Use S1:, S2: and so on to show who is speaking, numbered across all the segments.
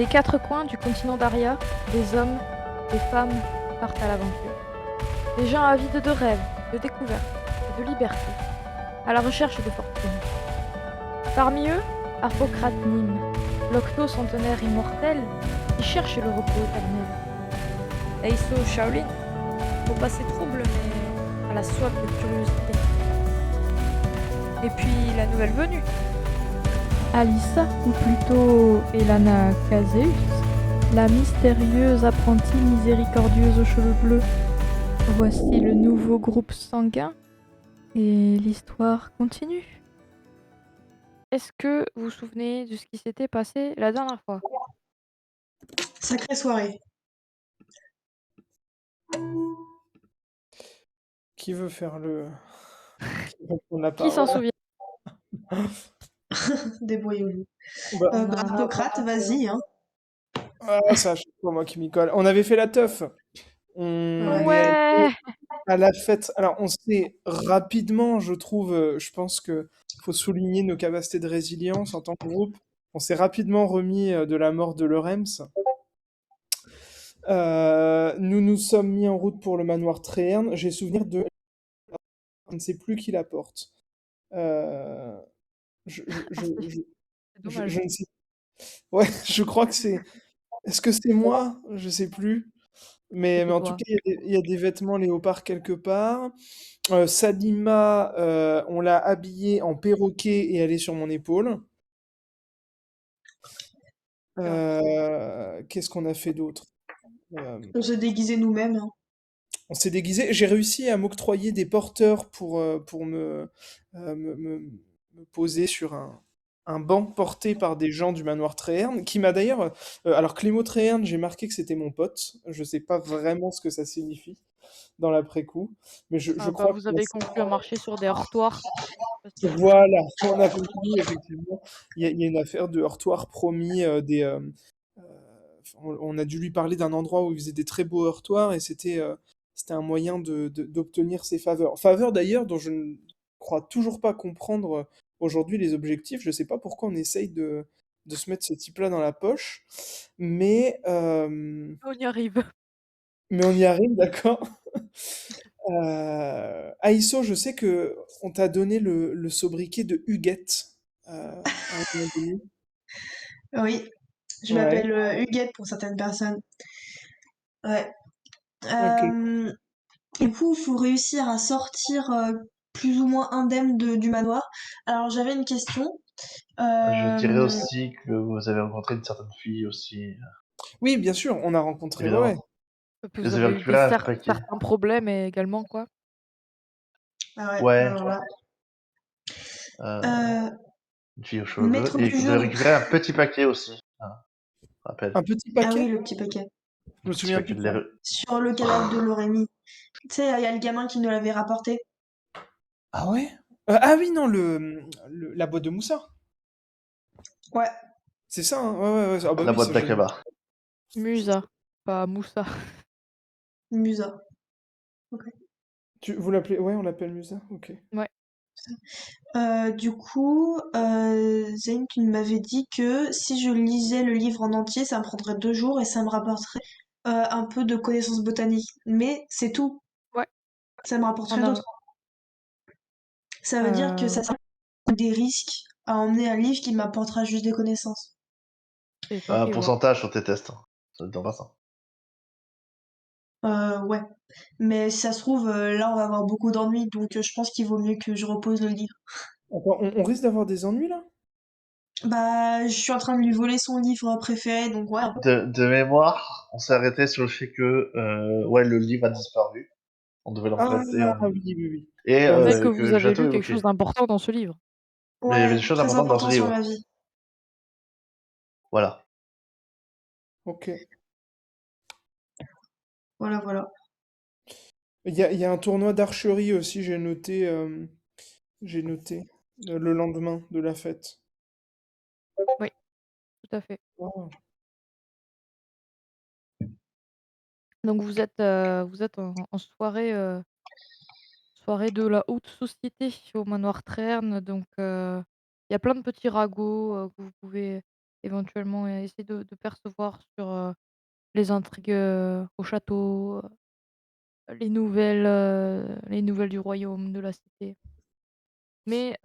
S1: Des quatre coins du continent d'Aria, des hommes, des femmes partent à l'aventure. Des gens avides de rêves, de découvertes et de liberté, à la recherche de fortune. Parmi eux, Harpocrate Nim, l'octo-centenaire immortel qui cherche le repos éternel. Eiso Shaolin, au passé trouble mais à la soif de curiosité. Et puis la nouvelle venue, Alissa, ou plutôt Elana Caseus, la mystérieuse apprentie miséricordieuse aux cheveux bleus. Voici le nouveau groupe sanguin et l'histoire continue. Est-ce que vous vous souvenez de ce qui s'était passé la dernière fois?
S2: Sacrée soirée.
S3: Qui veut faire le... Qui veut prendre la
S1: Qui s'en
S3: parole?
S1: souvient?
S2: Débrouillez-vous.
S3: Bah,
S2: Hippocrate, vas-y, hein.
S3: ça, c'est pas moi qui m'y colle. On avait fait la teuf. On
S2: Ouais.
S3: est allé
S1: Ouais.
S3: à la fête. Alors, on s'est rapidement, je trouve, je pense que faut souligner nos capacités de résilience en tant que groupe. On s'est rapidement remis de la mort de Lorenz. Nous nous sommes mis en route pour le manoir Tréherne. J'ai souvenir de... Je ne sais plus qui la porte. Euh, je, je, je, je,
S1: C'est dommage.
S3: je ne sais... Ouais, je crois que c'est... Est-ce que c'est moi? Je sais plus. Mais
S1: C'était
S3: en tout
S1: toi.
S3: cas, il y a des vêtements léopards quelque part. Salima, on l'a habillée en perroquet et elle est sur mon épaule.
S2: C'est vrai.
S3: Qu'est-ce qu'on a fait d'autre? Euh,
S2: On se déguisait nous-mêmes, hein.
S3: on s'est déguisé. J'ai réussi à m'octroyer des porteurs pour me poser sur un banc porté par des gens du manoir Tréherne, qui m'a d'ailleurs... alors, Clément Tréherne, j'ai marqué que c'était mon pote. Je sais pas vraiment ce que ça signifie dans l'après-coup, mais je
S1: Ah bah
S3: crois
S1: vous
S3: que...
S1: avez conclu à marcher sur des heurtoirs. Facile.
S3: Voilà, on a conclu, effectivement. Il y a une affaire de heurtoir promis. Euh, on a dû lui parler d'un endroit où il faisait des très beaux heurtoirs et c'était un moyen d'obtenir ses faveurs. Faveurs d'ailleurs dont je ne crois toujours pas comprendre aujourd'hui les objectifs. Je ne sais pas pourquoi on essaye de se mettre ce type-là dans la poche, mais, euh,
S1: On y arrive.
S3: mais on y arrive, d'accord? Aïsso, je sais que on t'a donné le sobriquet de Huguette à un moment donné.
S2: Oui, je
S3: Ouais,
S2: m'appelle Huguette pour certaines personnes. Ouais.
S3: ok.
S2: Euh, du coup, il faut réussir à sortir plus ou moins indemne du manoir. Alors, j'avais une question.
S4: Je dirais
S2: Euh,
S4: aussi que vous avez rencontré une certaine fille aussi,
S3: Oui, bien sûr, on a rencontré, ouais, ouais.
S4: évidemment.
S1: Et puis
S4: Et
S1: vous
S4: vous avez
S1: avez eu
S4: récupéré un paquet.
S1: certains problèmes également, quoi.
S2: Ah ouais,
S4: Ouais,
S2: alors là.
S4: euh,
S2: Euh,
S4: une fille aux cheveux bleus.
S2: maître
S4: Et
S2: du
S4: vous
S2: jeu.
S4: avez récupéré un petit paquet aussi. Ah, je rappelle.
S3: Un petit
S2: Ah oui,
S3: paquet?
S2: le petit paquet.
S3: Je me
S4: Petit
S3: souviens
S4: paquet
S3: plus
S4: de
S3: trop.
S4: l'air.
S2: Sur le cadavre de Loremi. Tu sais, il y a le gamin qui nous l'avait rapporté.
S3: Ah ouais? Ah oui, non, la boîte de Moussa.
S2: Ouais,
S3: C'est ça, hein? Ouais, ouais, ouais. Ah bah
S4: La
S3: oui,
S4: boîte
S3: ça, j'ai...
S4: d'Akaba.
S1: Musa, pas Moussa.
S2: Musa. Ok.
S3: Vous l'appelez... Ouais, on l'appelle Musa? Ok.
S1: Ouais.
S2: Du coup, Zayn, tu m'avais dit que si je lisais le livre en entier, ça me prendrait 2 jours et ça me rapporterait un peu de connaissances botaniques. Mais c'est tout.
S1: Ouais.
S2: Ça me rapporte
S1: On
S2: rien
S1: a
S2: d'autre. Ça veut dire que
S1: euh,
S2: ça sert des risques à emmener un livre qui m'apportera juste des connaissances.
S1: c'est toi
S4: Un
S1: qui vois.
S4: pourcentage sur tes tests, hein. Ça ne dit pas ça.
S2: Ouais. Mais si ça se trouve, là, on va avoir beaucoup d'ennuis, donc je pense qu'il vaut mieux que je repose le livre.
S3: Attends, on risque d'avoir des ennuis, là?
S2: Bah, je suis en train de lui voler son livre préféré, donc ouais, un peu.
S4: De mémoire, on s'est arrêté sur le fait que ouais, le livre a disparu. On devait
S3: Ah
S4: l'emprunter.
S3: oui, oui, oui.
S4: Et
S1: Mais que
S4: que
S1: vous
S4: le
S1: avez
S4: château
S1: lu quelque chose
S4: évoqué.
S1: d'important dans ce livre.
S4: Mais il y avait des
S2: Ouais,
S4: choses
S2: très
S4: importantes dans ce
S2: important sur ma
S4: livre.
S2: vie.
S4: Voilà.
S3: Ok.
S2: Voilà, voilà.
S3: Il y a un tournoi d'archerie aussi, j'ai noté le lendemain de la fête.
S1: Oui, tout à fait.
S3: Oh.
S1: Donc vous êtes en soirée, soirée de la haute société au manoir Trerne, donc il y a plein de petits ragots, que vous pouvez éventuellement essayer de percevoir sur, les intrigues, au château, les nouvelles du royaume, de la cité. Mais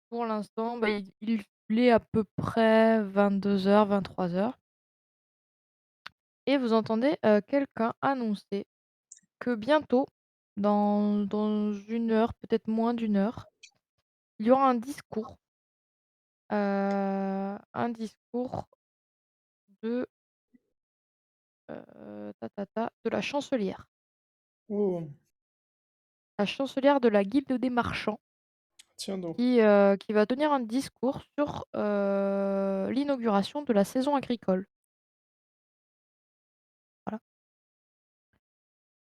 S1: pour l'instant, bah, il est à peu près 22h-23h et vous entendez, quelqu'un annoncer que bientôt, dans 1 heure, peut-être moins d'1 heure, il y aura un discours de, de
S3: Oh,
S1: la chancelière de la guilde des marchands
S3: tiens donc.
S1: qui va tenir un discours sur, l'inauguration de la saison agricole. Voilà.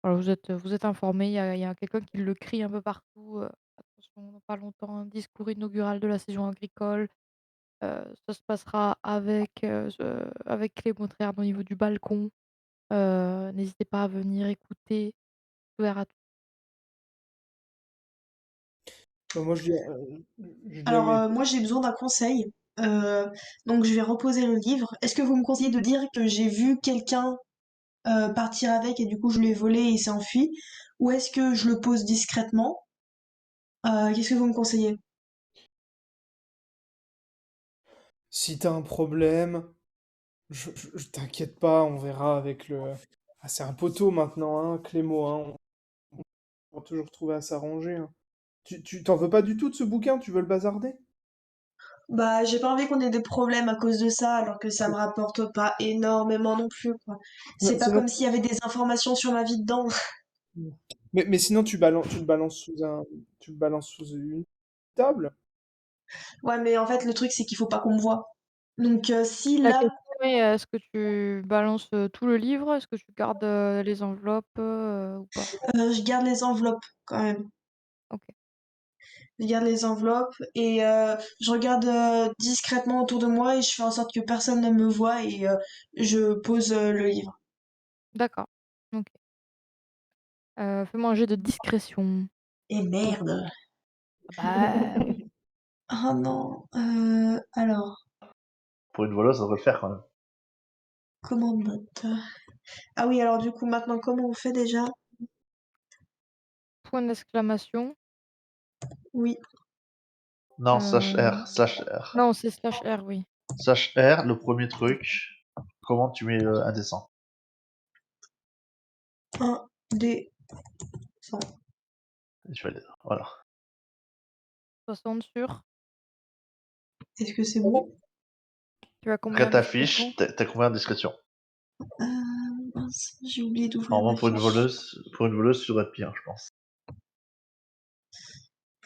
S1: Alors vous êtes informés, il y a quelqu'un qui le crie un peu partout, «Attention, dans pas longtemps, un discours inaugural de la saison agricole, ça se passera avec Clé au niveau du balcon, n'hésitez pas à venir écouter, ouvert à tous».
S3: Bah, moi, je dis à
S2: Alors,
S3: mes...
S2: moi, j'ai besoin d'un conseil. Euh, donc, je vais reposer le livre. Est-ce que vous me conseillez de dire que j'ai vu quelqu'un partir avec et du coup je l'ai volé et il s'est enfui? Ou est-ce que je le pose discrètement? Qu'est-ce que vous me conseillez?
S3: Si t'as un problème, je t'inquiète pas, on verra avec le... Ah, c'est un poteau maintenant, hein, Clément, hein, on va toujours trouver à s'arranger, hein. Tu t'en veux pas du tout de ce bouquin, tu veux le bazarder?
S2: Bah, j'ai pas envie qu'on ait des problèmes à cause de ça, alors que ça me rapporte pas énormément non plus, quoi. C'est pas
S3: Sinon,
S2: comme s'il y avait des informations sur ma vie dedans.
S3: mais sinon tu le balances tu le balances sous une table.
S2: Ouais, mais en fait, le truc, c'est qu'il faut pas qu'on me voit. Donc, si
S1: La
S2: là,
S1: question est, est-ce que tu balances, tout le livre? Est-ce que tu gardes, les enveloppes, ou pas?
S2: je garde les enveloppes quand même.
S1: OK.
S2: Je garde les enveloppes et je regarde discrètement autour de moi et je fais en sorte que personne ne me voit et je pose le livre.
S1: D'accord. OK. Fais-moi un jet de discrétion.
S2: Et merde.
S1: Ah bah, oui.
S2: Oh non. Alors,
S4: Pour une voleuse, ça devrait le faire quand même.
S2: commande note. Ah oui, alors du coup, maintenant, comment on fait déjà?
S1: Point d'exclamation.
S2: Oui.
S4: Non, slash
S1: Heu,
S4: R, slash R.
S1: non, c'est slash R, oui.
S4: Slash R, le premier truc, comment tu mets un dessin?
S2: Un, des, 100.
S4: Je vais aller, voilà.
S1: 60 sur.
S2: Est-ce que c'est bon?
S1: Tu as
S4: Après
S1: combien en
S4: ta
S1: discrétion?
S4: fiche, t'as combien de discrétion?
S2: Mince, j'ai oublié d'ouvrir
S4: Normalement,
S2: ma fiche.
S4: pour une voleuse, tu devrais être bien, je pense.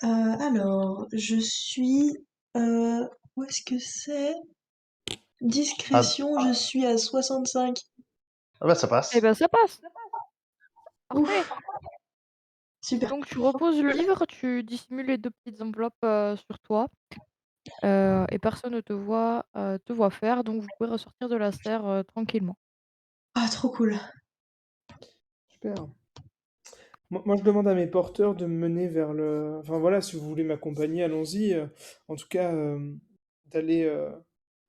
S2: Alors, je suis... où est-ce que c'est?
S4: Ah,
S2: Discrétion, je suis à 65.
S4: ah bah ça
S1: Eh
S4: passe.
S1: ben, ça passe!
S2: Ouf,
S1: Parfait!
S2: super.
S1: Donc tu reposes le livre, tu dissimules les 2 petites enveloppes, sur toi, et personne ne te voit faire, donc vous pouvez ressortir de la serre, tranquillement.
S2: Ah, trop cool.
S3: Super. Moi, je demande à mes porteurs de me mener vers le... Enfin voilà, si vous voulez m'accompagner, allons-y. En tout cas, d'aller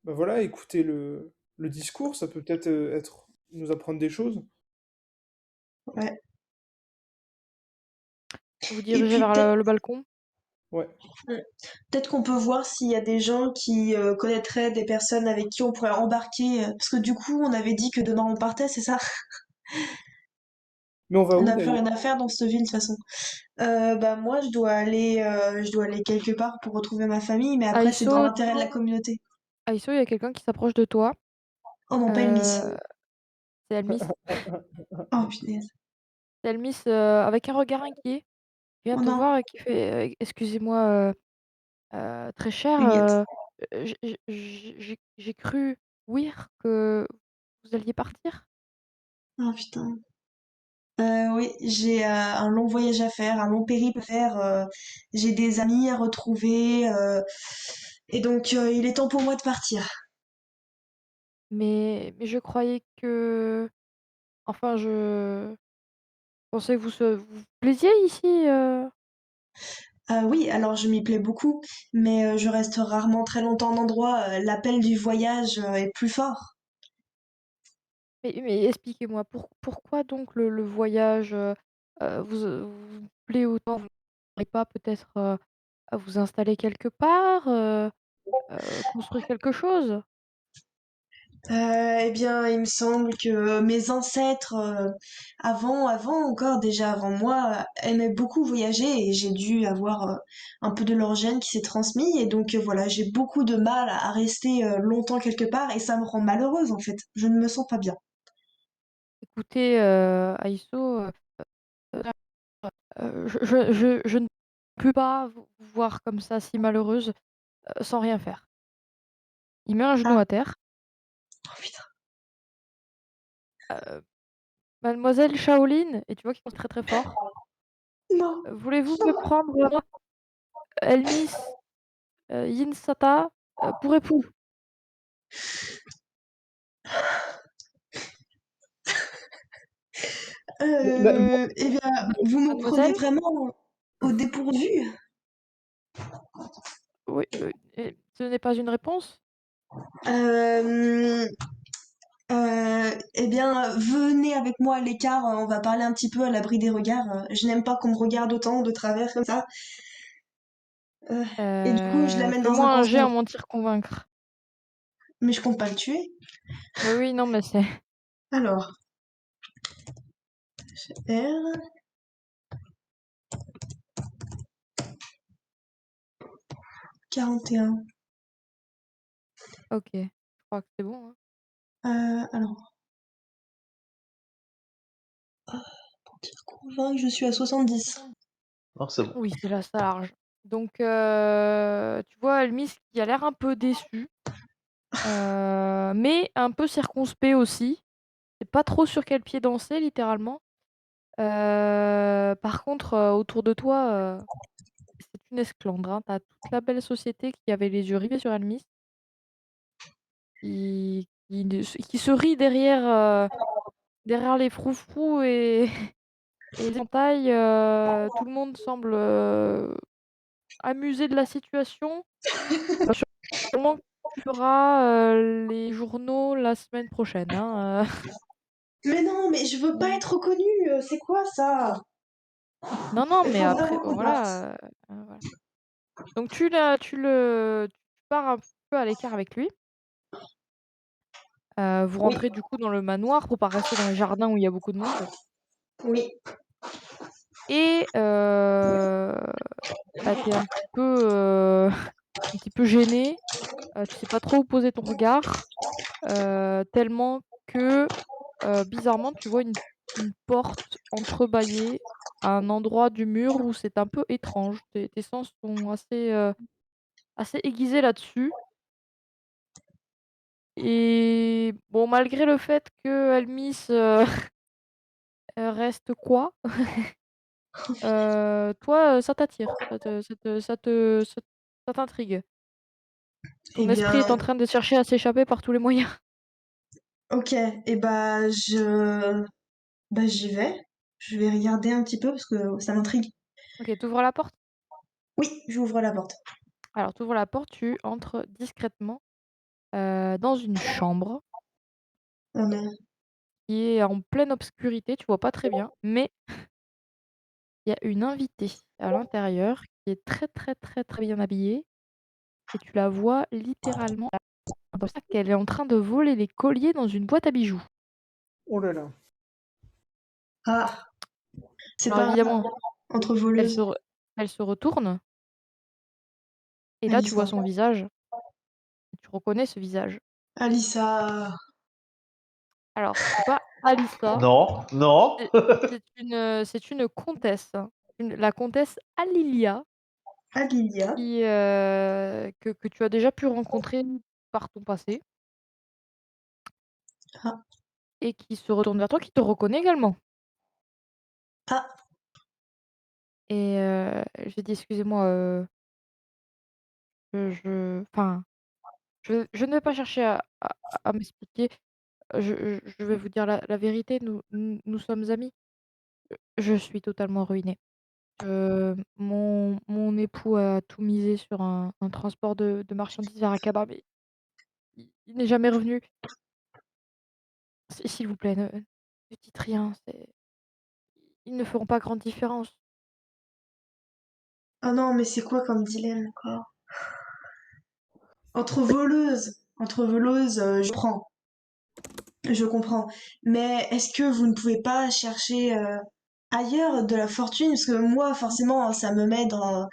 S3: bah voilà, écouter le discours, ça peut peut-être nous apprendre des choses.
S2: Ouais.
S1: Vous vous
S2: Et
S1: dirigez
S2: puis
S1: vers
S2: peut-être
S1: le balcon?
S3: Ouais.
S2: peut-être qu'on peut voir s'il y a des gens qui connaîtraient des personnes avec qui on pourrait embarquer. Parce que du coup, on avait dit que demain on partait, c'est ça?
S3: Mais on va
S2: On
S3: où
S2: n'a plus
S3: d'ailleurs?
S2: rien à faire dans cette ville de toute façon. Bah moi, je dois aller quelque part pour retrouver ma famille, mais après c'est dans
S1: Aïsso,
S2: l'intérêt de la communauté.
S1: Aïsso, il y a quelqu'un qui s'approche de toi.
S2: Oh non, pas une miss.
S1: Heu, c'est Elmis.
S2: Oh punaise.
S1: C'est Elmis, avec un regard inquiet, qui vient
S2: Oh
S1: te
S2: non,
S1: voir et qui fait: «Excusez-moi, très cher,
S2: Huguette.
S1: j'ai cru ouïr que vous alliez partir?»
S2: Oh putain. Oui, j'ai un long voyage à faire, un long périple à faire. J'ai des amis à retrouver. Et donc, il est temps pour moi de partir.
S1: Mais je croyais que enfin, je pensais que vous vous plaisiez ici,
S2: Oui, alors je m'y plais beaucoup, mais je reste rarement très longtemps en endroit. L'appel du voyage est plus fort.
S1: Mais expliquez-moi, pourquoi donc le voyage vous plaît autant? Vous n'aimeriez pas peut-être à vous installer quelque part, construire quelque chose?
S2: Eh bien, il me semble que mes ancêtres, avant encore, déjà avant moi, aimaient beaucoup voyager et j'ai dû avoir un peu de leur gène qui s'est transmis. Et donc, voilà, j'ai beaucoup de mal à rester longtemps quelque part et ça me rend malheureuse en fait. Je ne me sens pas bien.
S1: Écoutez, Aïsso, je ne peux pas vous voir comme ça, si malheureuse, sans rien faire. Il met un genou
S2: Ah,
S1: à terre.
S2: oh putain.
S1: Heu, Mademoiselle Shaolin, et tu vois qu'il pense très, très fort.
S2: Non,
S1: Voulez-vous me prendre, Elmis, Yinsata, pour époux?
S3: La- la-
S2: Eh bien, vous me prenez
S1: Mademoiselle?
S2: vraiment au dépourvu.
S1: Oui, et ce n'est pas une réponse?
S2: Euh, eh bien, venez avec moi à l'écart, on va parler un petit peu à l'abri des regards. Je n'aime pas qu'on me regarde autant de travers comme ça. Euh, et du coup, je l'amène dans un
S1: Fais-moi
S2: coin
S1: un jet
S2: sombre.
S1: en mentir convaincre.
S2: Mais je compte pas le tuer.
S1: Oui, oui, non, mais c'est
S2: Alors, R, 41.
S1: OK, je crois que c'est bon, hein.
S2: Alors, pour dire convaincre, je suis à 70.
S4: Non, c'est bon.
S1: Oui, c'est là, ça large. Donc tu vois Elmis qui a l'air un peu déçu, mais un peu circonspect aussi. C'est pas trop sur quel pied danser littéralement. Par contre, autour de toi, c'est une esclandre, hein. Tu toute la belle société qui avait les yeux rivés sur Elmis, qui se rit derrière les froufrous et les entailles, tout le monde semble, amusé de la situation. Bah, sûrement que tu feras, les journaux la semaine prochaine, hein.
S2: Mais non, mais je veux pas être reconnue. C'est quoi ça?
S1: Non, non,
S2: Il
S1: mais
S2: faut
S1: après
S2: vraiment qu'on parte.
S1: voilà, voilà. Donc tu pars un peu à l'écart avec lui. Vous
S2: Oui,
S1: rentrez du coup dans le manoir pour pas rester dans les jardins où il y a beaucoup de monde
S2: oui.
S1: et bah, tu es un petit peu gêné, tu sais pas trop où poser ton regard, tellement que, bizarrement, tu vois une porte entrebâillée à un endroit du mur où c'est un peu étrange. Tes sens sont assez aiguisés là-dessus et bon, malgré le fait qu'Elmis, reste quoi, toi, ça t'attire, ça t'intrigue.
S2: Eh
S1: Ton esprit est en
S2: bien,
S1: train de chercher à s'échapper par tous les moyens.
S2: ok. Et bah, j'y vais. Je vais regarder un petit peu parce que ça m'intrigue.
S1: OK, tu ouvres la porte?
S2: Oui, j'ouvre la porte.
S1: Alors tu ouvres la porte, tu entres discrètement, dans une chambre
S2: Oh non.
S1: qui est en pleine obscurité, tu vois pas très bien, mais il y a une invitée à l'intérieur qui est très, très, très, très bien habillée et tu la vois littéralement dans ça qu'elle est en train de voler les colliers dans une boîte à bijoux.
S3: Oh là là.
S2: Ah, c'est
S1: Alors
S2: pas
S1: évidemment,
S2: entre
S1: elle
S2: voleuses.
S1: se re elle se retourne et là tu vois
S2: Alissa.
S1: son visage, tu reconnais ce visage.
S2: Alissa.
S1: Alors c'est pas Alissa,
S4: Non, non.
S1: c'est c'est une comtesse, la comtesse Alilia
S2: Alilia.
S1: que tu as déjà pu rencontrer par ton passé
S2: Ah,
S1: et qui se retourne vers toi, qui te reconnaît également.
S2: ah.
S1: Et j'ai dit: «Excusez-moi, enfin, je ne vais pas chercher à m'expliquer, je vais vous dire la vérité, nous sommes amis. Je suis totalement ruinée. Mon époux a tout misé sur un transport de marchandises vers Aqaba, mais il n'est jamais revenu. S'il vous plaît, ne dites rien, ils ne feront pas grande différence.
S2: Oh non, mais c'est quoi comme dilemme encore? Entre voleuses, je prends. Je comprends. Mais est-ce que vous ne pouvez pas chercher ailleurs de la fortune? Parce que moi, forcément, ça me met dans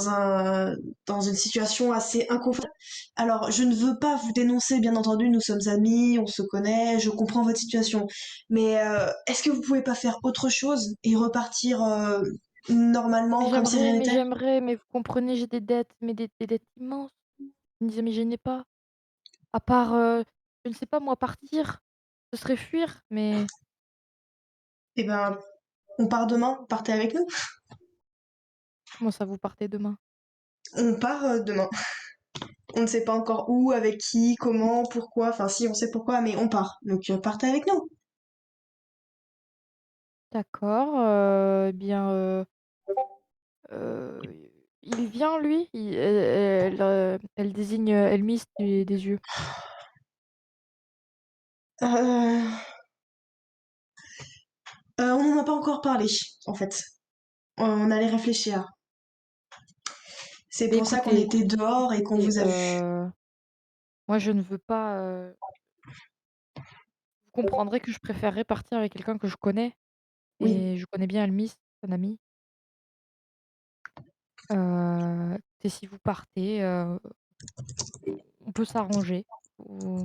S2: un, dans une situation assez inconfortable. Alors, je ne veux pas vous dénoncer, bien entendu, nous sommes amis, on se connaît, je comprends votre situation. Mais est-ce que vous pouvez pas faire autre chose et repartir normalement, comme si rien
S1: Mais
S2: n'était?
S1: j'aimerais, mais vous comprenez, j'ai des dettes, mais des dettes immenses. Ne m'imaginez pas. À part, je ne sais pas moi, partir, ce serait fuir, mais
S2: Eh ben, on part demain, partez avec nous.
S1: comment ça vous partez demain?
S2: On part demain. On ne sait pas encore où, avec qui, comment, pourquoi. Enfin, si, on sait pourquoi, mais on part. Donc, partez avec nous.
S1: D'accord, eh bien, heu, il vient lui? Elle désigne, Elmis des yeux.
S2: Euh, on n'en a pas encore parlé, en fait. On allait réfléchir. C'est
S1: Mais
S2: pour ça qu'on était dehors et qu'on
S1: écoutez,
S2: vous a vu.
S1: moi je ne veux pas, vous comprendrez que je préférerais partir avec quelqu'un que je connais
S2: Oui.
S1: et je connais bien Elmis, son ami. Et si vous partez, on peut s'arranger. Vous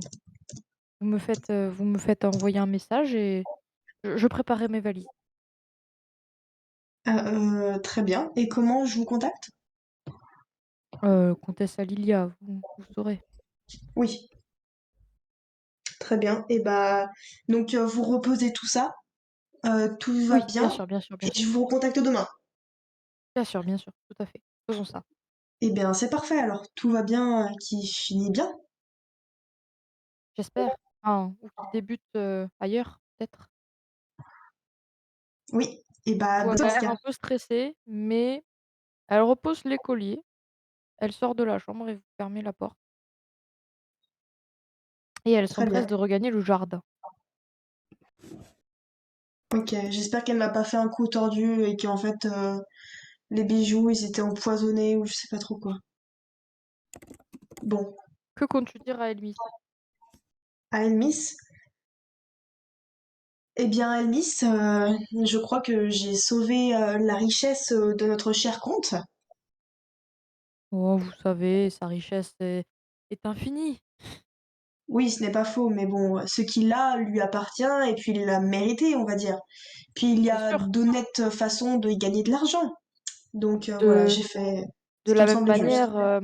S1: vous me faites envoyer un message et je préparerai mes valises.
S2: Très bien. Et comment je vous contacte?
S1: Comtesse Alilia, vous saurez.
S2: Oui, très bien. Et bah, donc vous reposez tout ça, tout va
S1: Oui, bien
S2: bien,
S1: sûr, bien sûr, bien
S2: et
S1: sûr.
S2: je vous recontacte demain.
S1: Bien sûr, tout à fait. Faisons ça.
S2: Eh bien, c'est parfait alors. Tout va bien, qui finit bien.
S1: J'espère. Enfin, ou qui débute, ailleurs, peut-être.
S2: Oui. Et bah,
S1: Ou elle
S2: bonne
S1: a
S2: dans ce
S1: l'air
S2: cas.
S1: un peu stressée, mais elle repose l'écolier, elle sort de la chambre et vous fermez la porte et elle
S2: Très bien.
S1: s'empresse de regagner le jardin.
S2: Ok, j'espère qu'elle m'a pas fait un coup tordu et qu'en fait les bijoux ils étaient empoisonnés ou je sais pas trop quoi. Bon,
S1: Que comptes-tu dire à Elmis?
S2: à Elmis. Eh bien Elmis, je crois que j'ai sauvé la richesse de notre cher comte.
S1: Oh, vous savez, sa richesse est infinie.
S2: Oui, ce n'est pas faux, mais bon, ce qu'il a lui appartient et puis il l'a mérité, on va dire. Puis il y
S1: Bien
S2: a
S1: sûr.
S2: d'honnêtes façons de y gagner de l'argent. Donc voilà,
S1: De
S2: j'ai fait
S1: de
S2: ce qui
S1: la
S2: me
S1: même
S2: semblait juste.
S1: manière,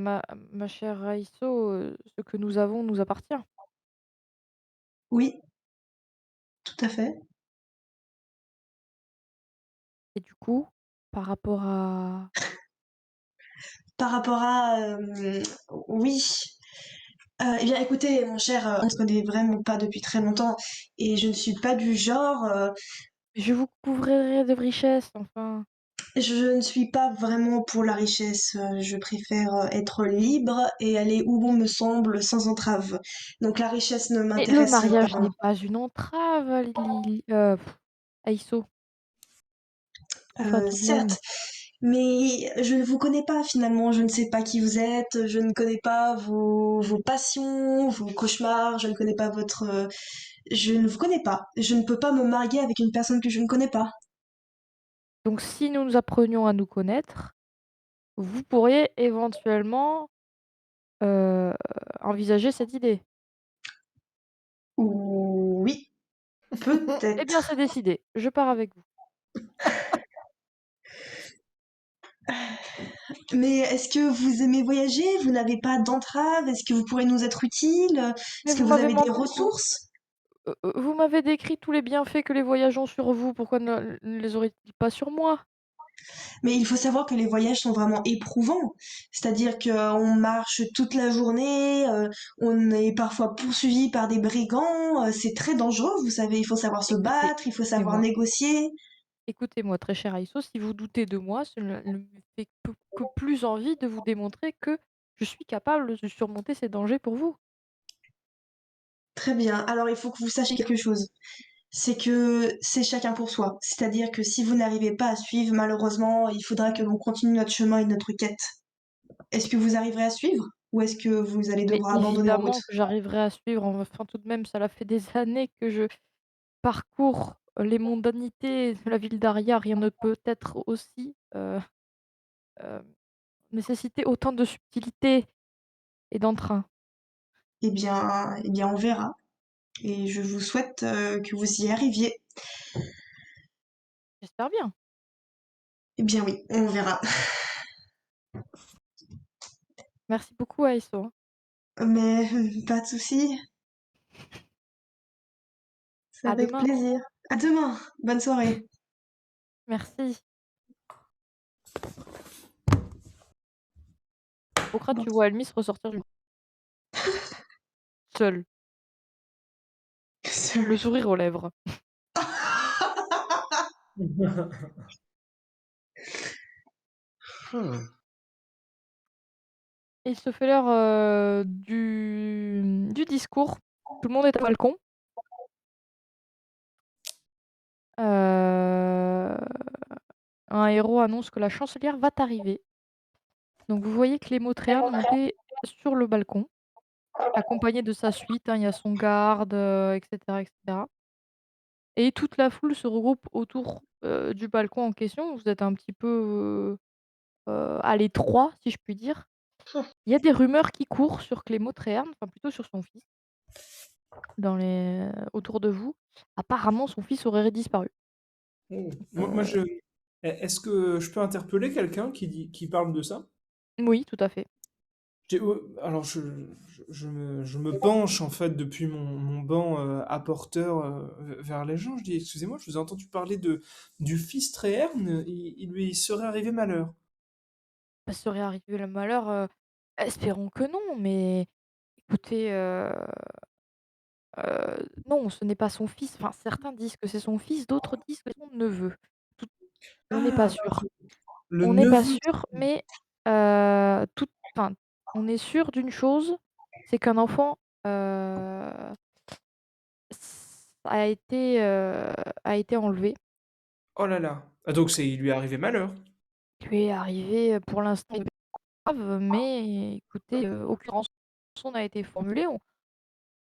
S1: ma chère Raïsso, ce que nous avons nous appartient.
S2: Oui, tout à fait.
S1: Et du coup, par rapport à
S2: Par rapport à... oui. Eh bien, écoutez, mon cher, on ne se connaît vraiment pas depuis très longtemps et je ne suis pas du genre,
S1: je vous couvrirai de richesses, enfin.
S2: je ne suis pas vraiment pour la richesse. Je préfère être libre et aller où bon me semble sans entrave. Donc la richesse ne
S1: Mais le
S2: m'intéresse pas
S1: mariage
S2: vraiment.
S1: n'est pas une entrave, Aïsso, enfin tout de même.
S2: Certes, mais je ne vous connais pas finalement. Je ne sais pas qui vous êtes. Je ne connais pas vos passions, vos cauchemars. Je ne connais pas votre. Je ne vous connais pas. Je ne peux pas me marier avec une personne que je ne connais pas.
S1: Donc si nous nous apprenions à nous connaître, vous pourriez éventuellement, heu, envisager cette idée.
S2: Oui,
S1: Eh bien,
S2: peut-être.
S1: c'est décidé, je pars avec vous.
S2: Mais est-ce que vous aimez voyager? Vous n'avez pas d'entrave? Est-ce que vous pourrez nous être utile?
S1: Mais
S2: Est-ce que vous avez des
S1: vous
S2: ressources?
S1: vous m'avez décrit tous les bienfaits que les voyages ont sur vous, pourquoi ne les aurait-il pas sur moi?
S2: Mais il faut savoir que les voyages sont vraiment éprouvants. C'est-à-dire qu'on marche toute la journée, on est parfois poursuivi par des brigands, c'est très dangereux, vous savez, il faut savoir se
S1: Écoutez,
S2: battre, il faut savoir
S1: écoutez-moi,
S2: négocier.
S1: Écoutez-moi, très cher Aïsso, si vous doutez de moi, cela ne me fait que plus envie de vous démontrer que je suis capable de surmonter ces dangers pour vous.
S2: Très bien. Alors, il faut que vous sachiez quelque chose. C'est que c'est chacun pour soi. C'est-à-dire que si vous n'arrivez pas à suivre, malheureusement, il faudra que l'on continue notre chemin et notre quête. Est-ce que vous arriverez à suivre? Ou est-ce que vous allez
S1: Mais
S2: devoir abandonner en route?
S1: évidemment que j'arriverai à suivre, enfin tout de même, cela fait des années que je parcours les mondanités de la ville d'Aria. Rien ne peut être aussi, heu, nécessiter autant de subtilité et d'entrain.
S2: Eh bien, on verra. Et je vous souhaite que vous y arriviez.
S1: J'espère bien.
S2: Eh bien oui, on verra.
S1: Merci beaucoup Aïsso, hein.
S2: Mais pas de souci, c'est
S1: À
S2: avec
S1: demain.
S2: plaisir. À demain. Bonne soirée.
S1: Merci. Pourquoi tu vois Elmis ressortir du seul, le sourire aux lèvres.
S4: Hmm.
S1: Et il se fait l'heure, du discours. Tout le monde est au balcon. Heu, un héros annonce que la chancelière va arriver. Donc vous voyez Clémotréane monter sur le balcon, accompagné de sa suite, hein. Il y a son garde, et cetera, et cetera. Et toute la foule se regroupe autour, du balcon en question. Vous êtes un petit peu, à l'étroit, si je puis dire. Il y a des rumeurs qui courent sur Clémotréane, enfin plutôt sur son fils, autour de vous. Apparemment, son fils aurait disparu.
S3: Oh. Moi,
S1: Heu,
S3: est-ce que je peux interpeller quelqu'un qui parle de ça?
S1: oui, tout à fait.
S3: Alors, je me penche en fait depuis mon banc apporteur vers les gens. Je dis, excusez-moi, je vous ai entendu parler du fils Tréherne, il lui serait arrivé malheur.
S1: Bah, serait arrivé le malheur, espérons que non, mais écoutez, non, ce n'est pas son fils. Enfin, certains disent que c'est son fils, d'autres disent que c'est son neveu. Tout On n'est pas
S3: Ah,
S1: sûr.
S3: le
S1: On n'est pas
S3: neveu.
S1: sûr, mais tout enfin, on est sûr d'une chose, c'est qu'un enfant, a été enlevé.
S3: Oh là là. Ah, donc il lui est arrivé malheur.
S1: Il lui est arrivé, pour l'instant grave, mais écoutez, aucune rançon n'a été formulée.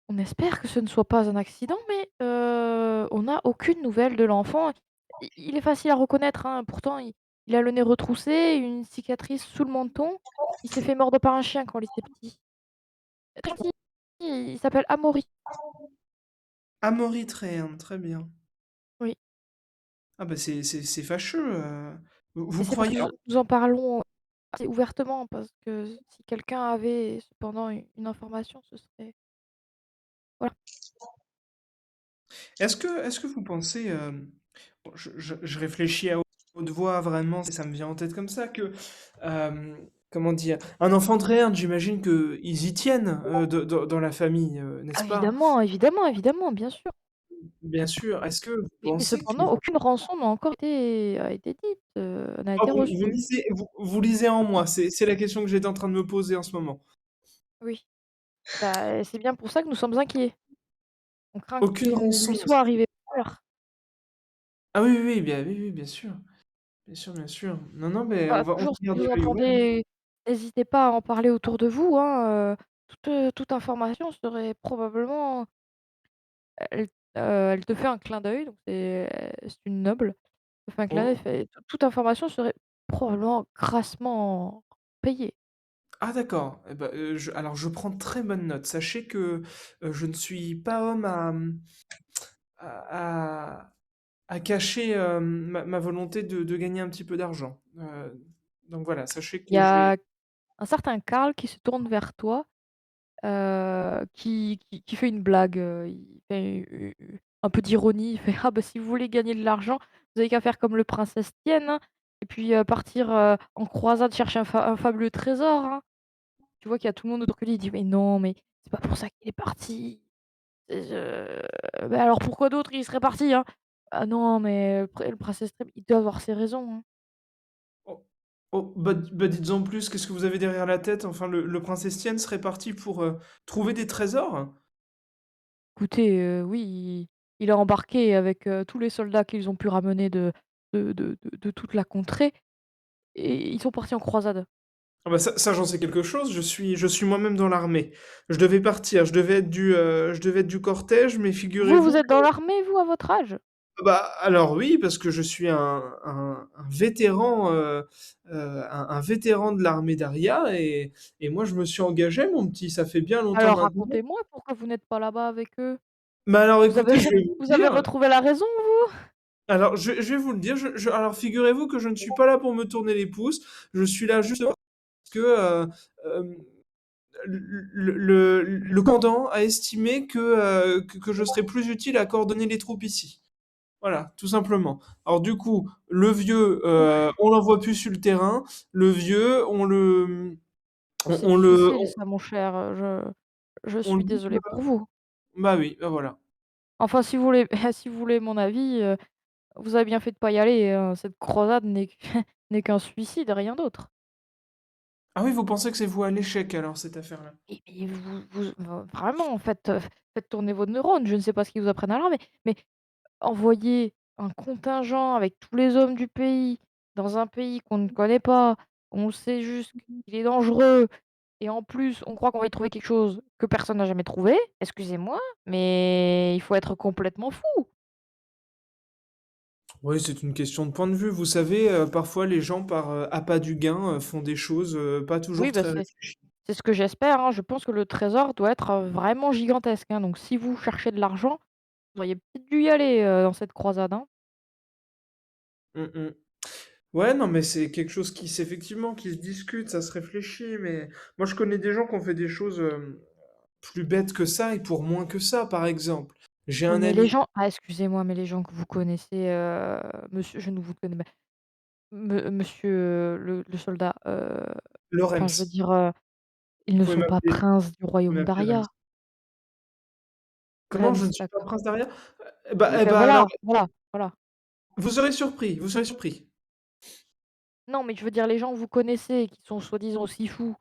S1: On espère que ce ne soit pas un accident, mais on n'a aucune nouvelle de l'enfant. Il est facile à reconnaître, hein, pourtant il a le nez retroussé, une cicatrice sous le menton. Il s'est fait mordre par un chien quand il était petit. Très gentil, il s'appelle Amaury.
S3: Amaury Tréherne, très bien.
S1: Oui,
S3: Ah bah c'est fâcheux.
S1: et
S3: Vous
S1: c'est pour ça
S3: croyez...
S1: que nous en parlons assez ouvertement, parce que si quelqu'un avait cependant une information, ce serait voilà.
S3: Est-ce que vous pensez, bon, je réfléchis à haute voix vraiment, ça me vient en tête comme ça, que, comment dire, un enfant de Réherne, j'imagine qu'ils y tiennent dans la famille, n'est-ce pas?
S1: Évidemment, évidemment, évidemment, bien sûr.
S3: Bien sûr. Est-ce que vous
S1: Mais
S3: pensez que...
S1: cependant, aucune rançon n'a encore été dite, n'a
S3: Ah,
S1: été reçue.
S3: vous lisez en moi, c'est la question que j'étais en train de me poser en ce moment.
S1: Oui. Bah, c'est bien pour ça que nous sommes inquiets. On craint
S3: Aucune
S1: qu'il ne
S3: rançon.
S1: lui soit arrivé malheur.
S3: Ah oui, oui, oui, oui, bien sûr. Bien sûr, bien sûr. Non, non, mais
S1: Bah,
S3: on va
S1: toujours si
S3: garder
S1: vous
S3: l'œil ouvert.
S1: entendez, n'hésitez pas à en parler autour de vous, hein, toute information serait probablement elle elle te fait un clin d'œil, donc c'est une noble. Elle te fait un clin d'œil, elle
S3: Oh.
S1: fait toute information serait probablement grassement payée.
S3: Ah d'accord. Eh ben, alors je prends très bonne note. Sachez que je ne suis pas homme à, à- à cacher ma volonté de gagner un petit peu d'argent. Donc voilà, sachez
S1: Il y
S3: que je vais...
S1: a un certain Karl qui se tourne vers toi. Qui fait une blague, il fait un peu d'ironie, il fait: «Ah bah, si vous voulez gagner de l'argent, vous avez qu'à faire comme le prince Estienne, hein, et puis, partir, en croisade chercher un fabuleux trésor, hein». Tu vois qu'il y a tout le monde autour de lui, il dit: «Mais non, mais c'est pas pour ça qu'il est parti. Bah, alors pourquoi d'autre il serait parti, hein? Ah non, mais le prince Estrem, il doit avoir ses raisons, hein.
S3: Oh, oh, bah dites-en plus, qu'est-ce que vous avez derrière la tête? Enfin, le prince Estienne serait parti pour trouver des trésors?
S1: Écoutez, oui, il a embarqué avec, tous les soldats qu'ils ont pu ramener de toute la contrée et ils sont partis en croisade.
S3: Ah bah ça j'en sais quelque chose, je suis moi-même dans l'armée. Je devais partir, je devais être du cortège, mais
S1: Vous,
S3: figurez-vous
S1: vous êtes
S3: que
S1: dans l'armée, vous, à votre âge?
S3: bah alors oui, parce que je suis un vétéran, un vétéran de l'armée d'Aria et moi je me suis engagé mon petit, ça fait bien longtemps
S1: Alors
S3: maintenant.
S1: racontez-moi pourquoi vous n'êtes pas là-bas avec eux?
S3: Mais alors
S1: Vous avez
S3: écoutez, je vais vous
S1: vous avez
S3: dire.
S1: retrouvé la raison, vous?
S3: Alors, je vais vous le dire. Alors, figurez-vous que je ne suis pas là pour me tourner les pouces. Je suis là juste parce que euh, le commandant a estimé que je serais plus utile à coordonner les troupes ici. Voilà, tout simplement. Alors, du coup, le vieux,
S1: Ouf,
S3: on l'envoie plus sur le terrain. Le vieux, on le,
S1: c'est
S3: on le,
S1: difficile ça, mon cher, je
S3: on le
S1: suis
S3: bouge
S1: désolée
S3: là-bas.
S1: pour vous.
S3: Bah oui, bah voilà.
S1: Enfin, si vous voulez si vous voulez mon avis, vous avez bien fait de pas y aller, hein. Cette croisade n'est qu n'est qu'un suicide, rien d'autre.
S3: Ah oui, vous pensez que c'est vous à l'échec alors cette affaire-là?
S1: Et vous vraiment, faites tourner vos neurones. Je ne sais pas ce qu'ils vous apprennent à l'armée, mais envoyer un contingent avec tous les hommes du pays, dans un pays qu'on ne connaît pas, on sait juste qu'il est dangereux et en plus, on croit qu'on va y trouver quelque chose que personne n'a jamais trouvé, excusez-moi, mais il faut être complètement fou!
S3: Oui, c'est une question de point de vue. Vous savez, parfois les gens par, appât du gain, font des choses, pas toujours
S1: Oui, bah,
S3: très
S1: c'est
S3: réfléchies.
S1: c'est ce que j'espère, hein. Je pense que le trésor doit être, vraiment gigantesque, hein, donc si vous cherchez de l'argent, vous auriez peut-être dû y aller, dans cette croisade, hein.
S3: Mmh mh. Ouais, non, mais c'est quelque chose effectivement, qui se discute, ça se réfléchit, mais moi je connais des gens qui ont fait des choses, plus bêtes que ça et pour moins que ça, par exemple. J'ai
S1: Oui,
S3: un
S1: mais les
S3: ami,
S1: gens excusez-moi, mais les gens que vous connaissez, monsieur je ne vous connais pas, monsieur, le soldat, enfin je veux
S3: Lorenz.
S1: dire, ils
S3: Vous
S1: ne
S3: pouvez
S1: sont pas
S3: m'appeler
S1: princes du
S3: vous pouvez
S1: royaume
S3: m'appeler Rems.
S1: d'Aria.
S3: Comment je
S1: Rems,
S3: ne suis pas
S1: d'accord.
S3: prince d'Aria?
S1: Oui,
S3: Eh
S1: ben
S3: bah, alors,
S1: voilà, voilà, voilà.
S3: vous serez surpris, vous serez surpris.
S1: Non, mais je veux dire les gens que vous connaissez qui sont soi-disant aussi fous,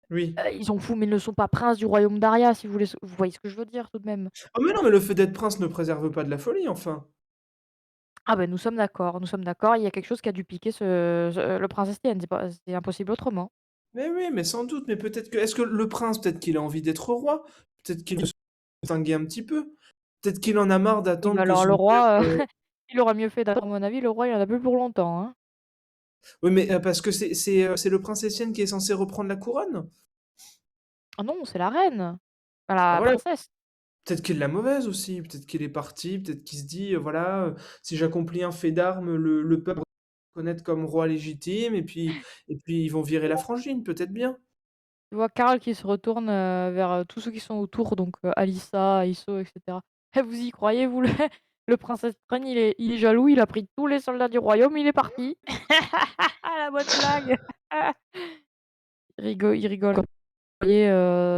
S3: Oui.
S1: ils sont fous, mais ils ne sont pas princes du royaume d'Aria si vous voyez ce que je veux dire tout de même?
S3: Ah mais non, mais le fait d'être prince ne préserve pas de la folie, enfin.
S1: Ah ben nous sommes d'accord, il y a quelque chose qui a dû piquer le prince Estienne, c'est impossible autrement.
S3: Mais oui, mais sans doute, mais peut-être que est-ce que le prince, peut-être qu'il a envie d'être roi? Peut-être qu'il veut se distinguer un petit peu? Peut-être qu'il en a marre
S1: Oui, bah,
S3: d'attendre que
S1: alors le
S3: son père,
S1: roi, il aura mieux fait d'attendre à mon avis, le roi il en a plus pour longtemps, hein.
S3: oui, mais parce que c'est le prince Etienne qui est censé reprendre la couronne?
S1: Ah non, c'est la reine, enfin
S3: Bah,
S1: la
S3: voilà,
S1: princesse.
S3: peut-être qu'il l'a mauvaise aussi, peut-être qu'il est parti, peut-être qu'il se dit, voilà, si j'accomplis un fait d'armes, le peuple va me reconnaître comme roi légitime et puis ils vont virer la frangine, peut-être bien.
S1: Tu vois Karl qui se retourne, vers, tous ceux qui sont autour donc Alyssa, Isso et cetera. Eh vous y croyez vous le prince Estren il est jaloux, il a pris tous les soldats du royaume, il est parti. La bonne blague. Il rigole. Vous voyez,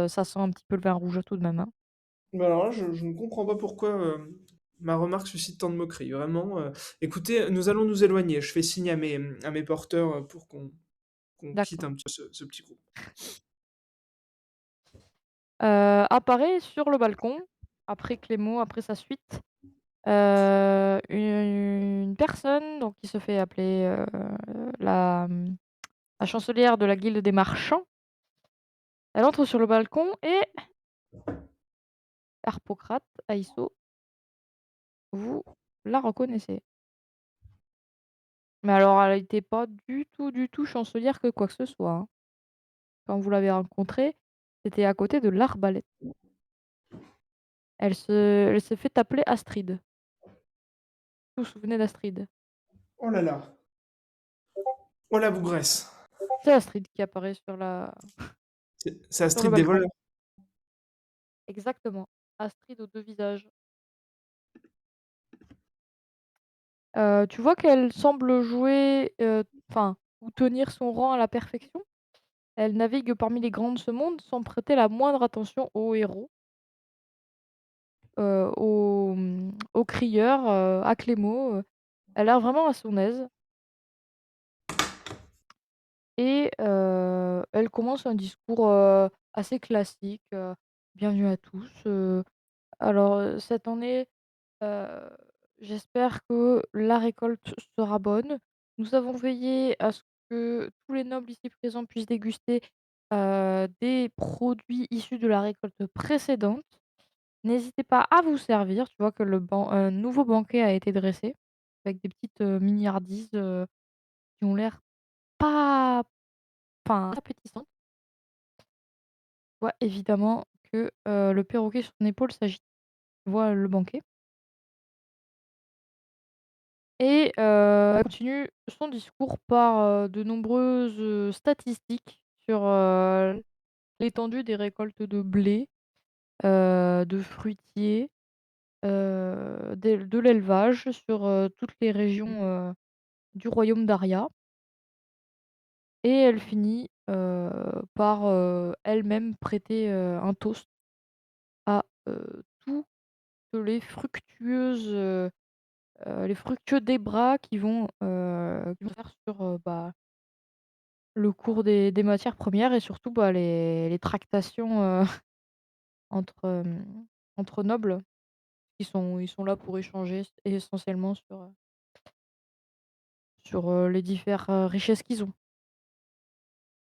S1: ça sent un petit peu le vin rouge tout de même, hein.
S3: Bah, alors là, je ne comprends pas pourquoi, ma remarque suscite tant de moqueries, vraiment, écoutez, nous allons nous éloigner. Je fais signe à mes porteurs, pour qu'on quitte
S1: D'accord.
S3: un petit peu ce petit groupe.
S1: Apparaît sur le balcon, après Clément, après sa suite, une personne donc qui se fait appeler, la chancelière de la guilde des marchands. Elle entre sur le balcon et Harpocrate, Aisso, vous la reconnaissez. Mais alors elle était pas du tout chancelière que quoi que ce soit, hein. Quand vous l'avez rencontrée, c'était à côté de l'arbalète. Elle s'est fait appeler Astrid. Vous vous souvenez d'Astrid?
S3: Oh là là! Oh la bougresse!
S1: C'est Astrid qui apparaît
S3: C'est
S1: sur le
S3: Astrid des
S1: balcon.
S3: voleurs.
S1: Exactement. Astrid aux 2 visages. Tu vois qu'elle semble jouer, enfin, ou tenir son rang à la perfection. Elle navigue parmi les grands de ce monde sans prêter la moindre attention aux héros. au crieur, à Clément. Elle a l'air vraiment à son aise et elle commence un discours, assez classique, «Bienvenue à tous, alors, cette année, heu, j'espère que la récolte sera bonne. Nous avons veillé à ce que tous les nobles ici présents puissent déguster, des produits issus de la récolte précédente. N'hésitez pas à vous servir». Tu vois que le nouveau banquet a été dressé avec des petites, mignardises, qui ont l'air pas enfin, appétissantes. Tu vois évidemment que, le perroquet sur son épaule s'agite, voit le banquet et elle continue son discours par, de nombreuses, statistiques sur, l'étendue des récoltes de blé, de fruitiers, de l'élevage sur, toutes les régions, du royaume d'Aria et elle finit, par, elle-même prêter, un toast à, toutes les fructueux débats qui vont faire sur, bah, le cours des matières premières et surtout, bah, les tractations, entre, entre nobles. Ils sont là pour échanger essentiellement sur les diverses richesses qu'ils ont.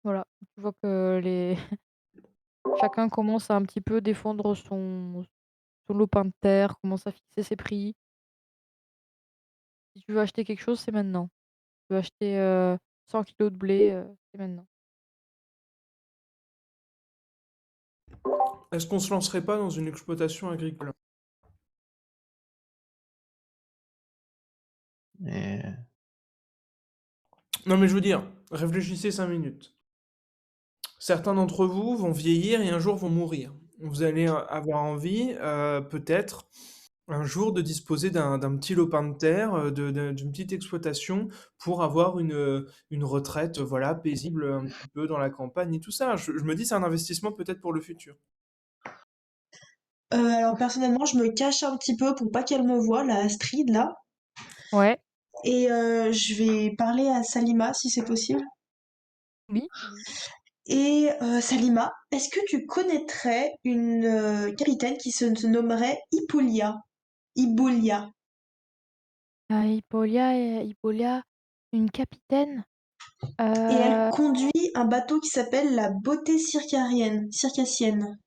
S1: Voilà, tu vois que les chacun commence à un petit peu défendre son lopin de terre, commence à fixer ses prix. Si tu veux acheter quelque chose, c'est maintenant. Tu veux acheter, 100 kilogrammes de blé, c'est maintenant.
S3: Est-ce qu'on se lancerait pas dans une exploitation agricole?
S4: Et
S3: Non, mais je veux dire, réfléchissez 5 minutes. Certains d'entre vous vont vieillir et un jour vont mourir. Vous allez avoir envie, peut-être, un jour de disposer d'un petit lopin de terre, d'une petite exploitation pour avoir une retraite, voilà, paisible, un petit peu dans la campagne et tout ça. Je me dis, c'est un investissement peut-être pour le futur.
S2: Alors personnellement, je me cache un petit peu pour pas qu'elle me voie, la Astrid là.
S1: Ouais,
S2: Et je vais parler à Salima si c'est possible.
S1: oui, oui.
S2: Et Salima, est-ce que tu connaîtrais une capitaine qui se nommerait Hippolia? Hippolia.
S1: Hippolia, une capitaine?
S2: Et elle
S1: Heu,
S2: conduit un bateau qui s'appelle la Beauté circassienne.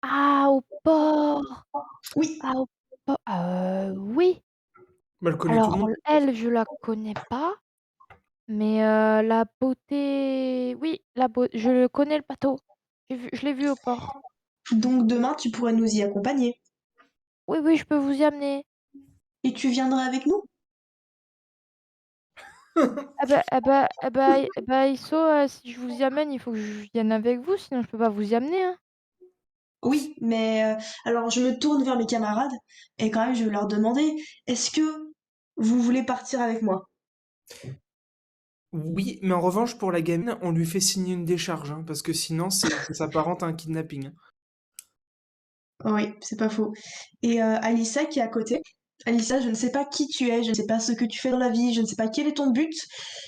S1: au port!
S2: Oui,
S1: Au port, oui.
S3: Bah, elle connaît tout le
S1: Alors
S3: monde.
S1: elle, je la connais pas, mais la beauté oui, je connais le bateau. Je l'ai vu au port.
S2: donc demain tu pourrais nous y accompagner.
S1: Oui, oui, je peux vous y amener.
S2: Et tu viendras avec nous?
S1: Iso, si je vous y amène, il faut que je vienne avec vous, sinon je peux pas vous y amener, hein.
S2: Oui, mais alors je me tourne vers mes camarades et quand même je vais leur demander, est-ce que vous voulez partir avec moi?
S3: Oui, mais en revanche, pour la gamine, on lui fait signer une décharge, hein, parce que sinon, ça s'apparente à un kidnapping, hein.
S2: Oui, c'est pas faux. Et Alissa qui est à côté. Alissa, je ne sais pas qui tu es, je ne sais pas ce que tu fais dans la vie, je ne sais pas quel est ton but,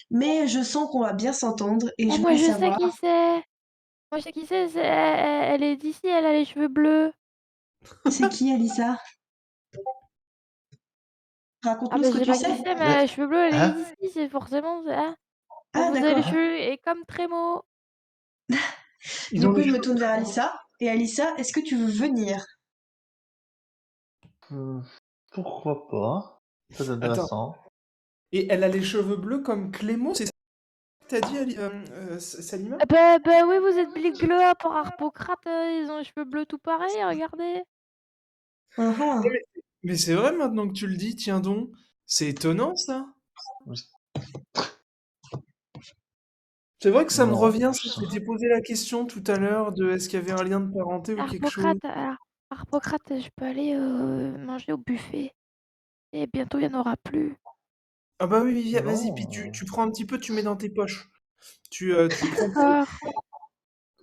S2: mais je sens qu'on va bien s'entendre et
S1: Oh,
S2: je
S1: moi
S2: voulais
S1: je sais
S2: savoir.
S1: qui c'est! Moi je sais qui c'est elle est d'ici, elle a les cheveux bleus.
S2: C'est qui Alissa?
S1: Ah
S2: Raconte-nous
S1: bah,
S2: ce que
S1: je sais
S2: tu
S1: pas qui
S2: sais.
S1: c'est, mais elle a
S4: mais
S1: les cheveux bleus, elle est
S4: hein?
S1: d'ici, c'est forcément
S2: Ah
S1: vous avez les
S2: d'accord.
S1: cheveux et comme Trémo.
S3: Ils
S2: Du
S3: ont
S2: coup,
S3: les
S2: je me
S3: cheveux
S2: tourne vers
S3: très blancs.
S2: Alissa. Et Alissa, est-ce que tu veux venir?
S4: Heu, pourquoi pas? Très
S3: Attends,
S4: intéressant.
S3: et elle a les cheveux bleus comme Clément, c'est ça que t'as dit, Salima?
S1: Oui, vous êtes bleus pour Harpocrate, ils ont les cheveux bleus tout pareil, regardez.
S2: Uhum.
S3: Mais c'est vrai maintenant que tu le dis, tiens donc. C'est étonnant ça.
S4: Oui,
S3: C'est vrai que ça me
S4: non,
S3: revient,
S4: je
S3: ça,
S4: sais
S3: je m'étais posé la question tout à l'heure de est-ce qu'il y avait un lien de parenté ou quelque chose.
S1: Harpocrate, je peux aller, manger au buffet et bientôt il y en aura plus.
S3: Ah bah oui, vas-y, puis tu,
S4: non,
S3: tu prends un petit peu, tu mets dans tes poches. Tu prends.
S1: D'accord.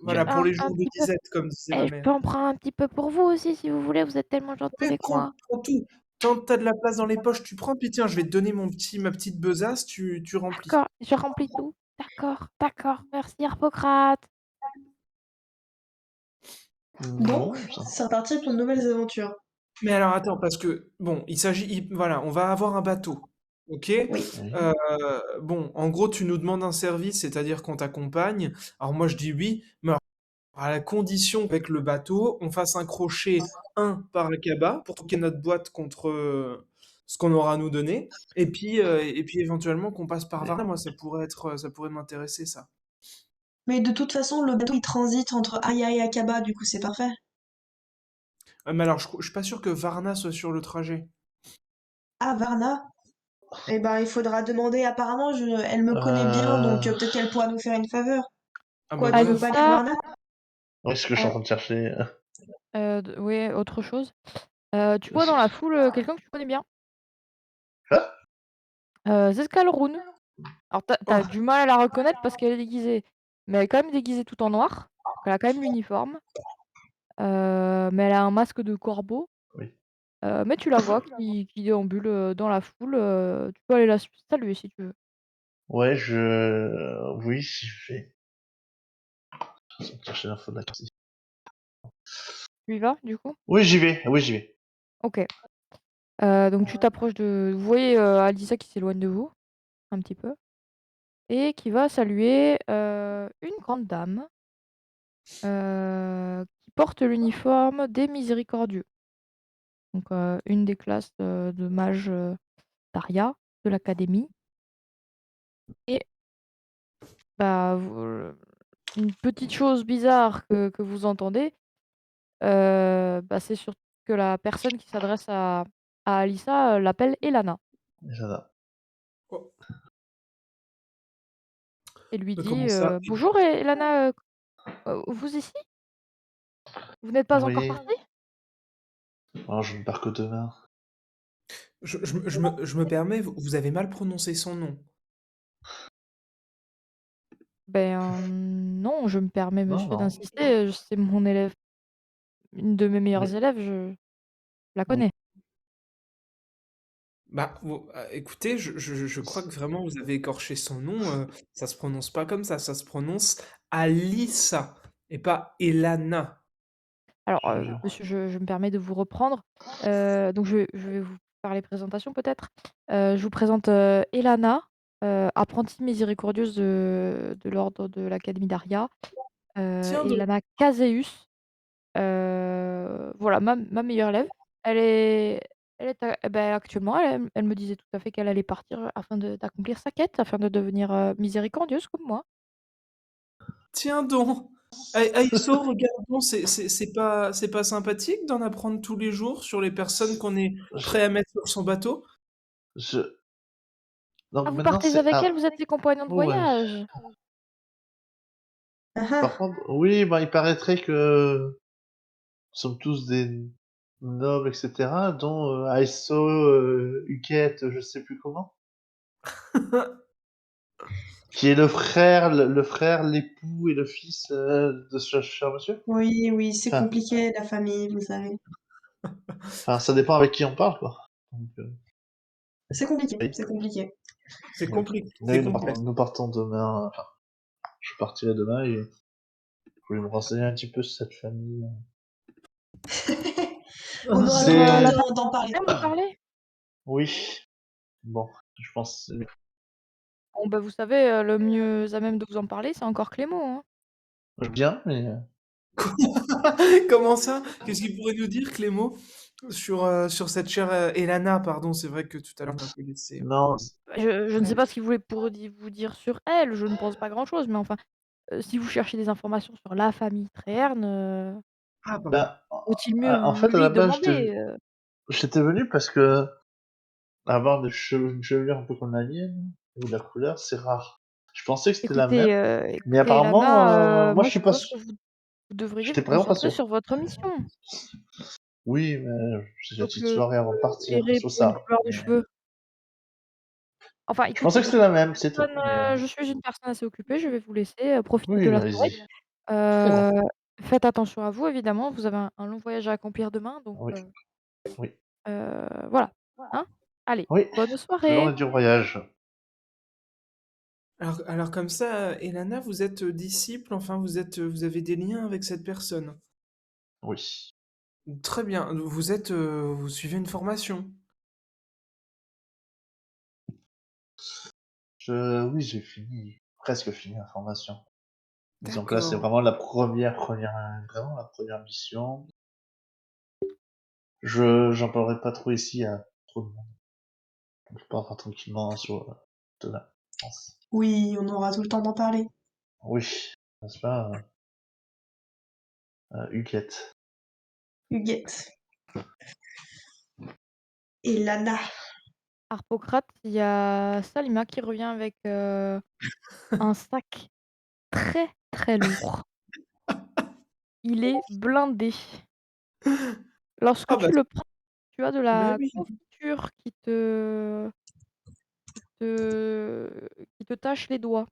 S3: Voilà, pour les jours
S1: Un
S3: de
S1: petit peu.
S3: disette, comme disait ma
S1: Je
S3: mère.
S1: peux en prendre un petit peu pour vous aussi si vous voulez, vous êtes tellement gentils
S3: Ouais,
S1: avec moi.
S3: prends tout. Tant que t'as de la place dans les poches, tu prends. Puis tiens, je vais te donner ma petite besace, tu remplis.
S1: D'accord, je remplis tout. D'accord, d'accord, merci Hippocrate.
S2: Donc,
S4: Bon, ça.
S2: c'est reparti pour de nouvelles aventures.
S3: Mais alors attends, parce que bon, voilà, on va avoir un bateau, ok?
S2: Oui.
S4: Oui.
S3: Bon, en gros, tu nous demandes un service, c'est-à-dire qu'on t'accompagne. Alors moi, je dis oui, mais alors, à la condition qu'avec le bateau, on fasse un crochet, un par Akaba, pour troquer notre boîte contre ce qu'on aura à nous donner, et puis éventuellement qu'on passe par Varna. Moi, ça pourrait m'intéresser, ça.
S2: Mais de toute façon, le bateau il transite entre Aya et Akaba, du coup c'est parfait.
S3: Mais alors, je suis pas sûr que Varna soit sur le trajet.
S2: Ah, Varna? Eh ben, il faudra demander. Apparemment, elle me connaît bien, donc
S4: Euh...
S2: peut-être qu'elle pourra nous faire une faveur.
S3: Ah bah
S2: Quoi, tu
S3: voilà.
S2: veux pas lire
S1: Alissa,
S2: Varna?
S4: Oui, ce que je suis en train de chercher.
S1: oui, autre chose. Tu vois dans
S4: C'est-
S1: la foule quelqu'un que tu connais bien?
S4: Quoi?
S1: Zescalroun. Alors t'as
S3: Oh,
S1: du mal à la reconnaître parce qu'elle est déguisée, mais elle est quand même déguisée tout en noir. Donc elle a quand même l'uniforme, mais elle a un masque de corbeau.
S4: Oui.
S1: Mais tu la vois qui déambule dans la foule. Tu peux aller la saluer si tu veux.
S4: Ouais, Oui, j'y vais. Je suis en train de chercher l'info de la carte.
S1: Tu y vas du coup?
S4: Oui, j'y vais. Oui, j'y vais.
S1: Ok. Donc tu t'approches de. Vous voyez Alissa qui s'éloigne de vous un petit peu et qui va saluer une grande dame qui porte l'uniforme des miséricordieux. Donc une des classes de mages d'Aria de l'académie. Et bah, une petite chose bizarre que vous entendez, bah, c'est surtout que la personne qui s'adresse à Alissa l'appelle Elana
S4: J'adore.
S3: oh,
S1: et lui
S3: comment
S1: dit
S3: ça?
S1: bonjour Elana, vous ici? Vous n'êtes pas encore
S4: Oui.
S1: partie?
S4: Alors, je ne pars que demain.
S3: Je me permets, vous avez mal prononcé son nom.
S1: Ben non, je me permets
S4: Non,
S1: monsieur
S4: non.
S1: d'insister, c'est mon élève, une de mes
S4: Mais
S1: meilleures élèves, je la
S4: oui.
S1: connais.
S3: Bah, écoutez, je crois que vraiment vous avez écorché son nom. Ça se prononce pas comme ça se prononce Alissa et pas Elana.
S1: Alors,
S4: Je vous jure.
S1: monsieur, je me permets de vous reprendre. Donc je vais vous faire les présentations peut-être. Je vous présente, Elana, apprentie miséricordieuse de l'ordre de l'Académie d'Aria.
S3: Tiens donc.
S1: Elana Caseus, voilà ma meilleure élève. Elle est actuellement, elle me disait tout à fait qu'elle allait partir afin d'accomplir sa quête, afin de devenir, miséricordieuse comme moi.
S3: Tiens donc. Aïsso, regardons, c'est pas sympathique d'en apprendre tous les jours sur les personnes qu'on est
S4: Je,
S3: prêt à mettre sur son bateau?
S4: je...
S1: Ah,
S4: Donc
S1: vous
S4: maintenant,
S1: partez
S4: c'est...
S1: avec elle,
S4: Ah,
S1: vous êtes ses compagnons de
S4: ouais.
S1: voyage?
S2: Ah
S4: Par
S2: ah.
S4: contre, oui, bah, il paraîtrait que nous sommes tous des nobles, etc., dont Aiso, Huguette, je sais plus comment, qui est le frère, l'époux et le fils de ce cher monsieur.
S2: Oui, oui, c'est
S4: Enfin,
S2: compliqué, la famille, vous savez.
S4: ça dépend avec qui on parle, quoi. Donc,
S2: C'est compliqué,
S4: oui.
S2: c'est compliqué.
S3: C'est
S4: Donc,
S3: compliqué, c'est
S4: oui,
S3: complexe.
S4: nous partons demain. Enfin, je partirai demain et je voulais me renseigner un petit peu sur cette famille.
S2: On aura
S4: C'est...
S2: l'occasion
S1: La
S2: d'en
S1: personne
S2: parler.
S1: vient me parler?
S4: Oui, bon, je pense...
S1: Bon, bah, vous savez, le mieux à même de vous en parler, c'est encore Clément, hein.
S4: Bien, mais...
S3: Comment ça? Qu'est-ce qu'il pourrait nous dire, Clément, sur cette chère Elana? Pardon, c'est vrai que tout à l'heure on a un peu laissé.
S4: Non,
S1: Je ne sais pas ce qu'il voulait vous dire sur elle, je ne pense pas grand-chose, mais enfin, si vous cherchez des informations sur la famille Tréherne,
S3: Ah, pardon.
S4: ben,
S1: vaut-il
S4: en
S1: mieux
S4: fait, à la
S1: lui
S4: base,
S1: demander,
S4: j'étais venu parce que avoir une chevelure un peu comme la mienne, ou de la couleur, c'est rare. Je pensais que c'était la même, mais
S1: Écoutez
S4: apparemment,
S1: Elana,
S4: moi,
S1: moi
S4: je
S1: je
S4: suis pas
S1: pense que
S4: sûr.
S1: vous devriez
S4: J'étais
S1: vous
S4: vraiment pas
S1: concentrer
S4: sûr.
S1: sur votre mission,
S4: Oui, mais j'ai une
S1: plutôt
S4: petite
S1: que
S4: soirée avant de partir,
S1: errer
S4: c'est pour
S1: pour une
S4: ça.
S1: couleur de cheveux. Enfin
S4: Je pensais
S1: écoutez,
S4: que c'était la même, c'est tout. Mais,
S1: je suis une personne assez occupée, je vais vous laisser, profiter de
S4: oui,
S1: la soirée.
S4: allez-y. Très bien.
S1: Heu, Faites attention à vous évidemment, vous avez un long voyage à accomplir demain donc
S4: Oui, oui,
S1: voilà, hein? Allez,
S4: oui.
S1: bonne
S4: Long
S1: soirée!
S4: et dur voyage.
S3: Alors comme ça, Elana, vous êtes disciple, enfin vous avez des liens avec cette personne.
S4: Oui.
S3: Très bien. Vous suivez une formation.
S4: Oui, j'ai fini, presque fini la formation. Disons que là, c'est
S3: D'accord.
S4: vraiment vraiment la première mission. J'en parlerai pas trop ici à trop de monde. Je parlerai tranquillement sur de la France.
S2: Oui, on aura tout le temps d'en parler.
S4: Oui, n'est-ce pas, Huguette?
S2: Huguette et Lana.
S1: Harpocrate, il y a Salima qui revient avec, un sac très, très lourd. Il est blindé. Lorsque
S3: Ah bah,
S1: tu le prends, tu as de
S3: mais
S1: la
S3: oui.
S1: confiture te qui te tache les doigts.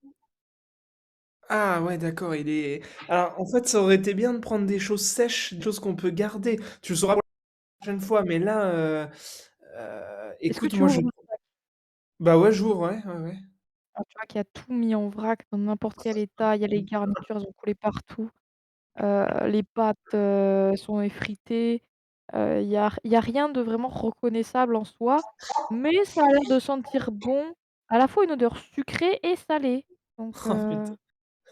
S3: Ah ouais, d'accord, il est... Alors, en fait, ça aurait été bien de prendre des choses sèches, des choses qu'on peut garder. Tu le sauras pour la prochaine fois, mais là,
S1: Est-ce que
S3: écoute,
S1: tu
S3: moi, je...
S1: ouvres mon sac?
S3: Bah ouais, j'ouvre, ouais, ouais, ouais.
S1: Alors tu vois qu'il y a tout mis en vrac dans n'importe quel état. Il y a les garnitures, elles ont coulé partout. Les pâtes, sont effritées. Il y a rien de vraiment reconnaissable en soi, mais ça a l'air de sentir bon, à la fois une odeur sucrée et salée. Donc
S3: Oh putain.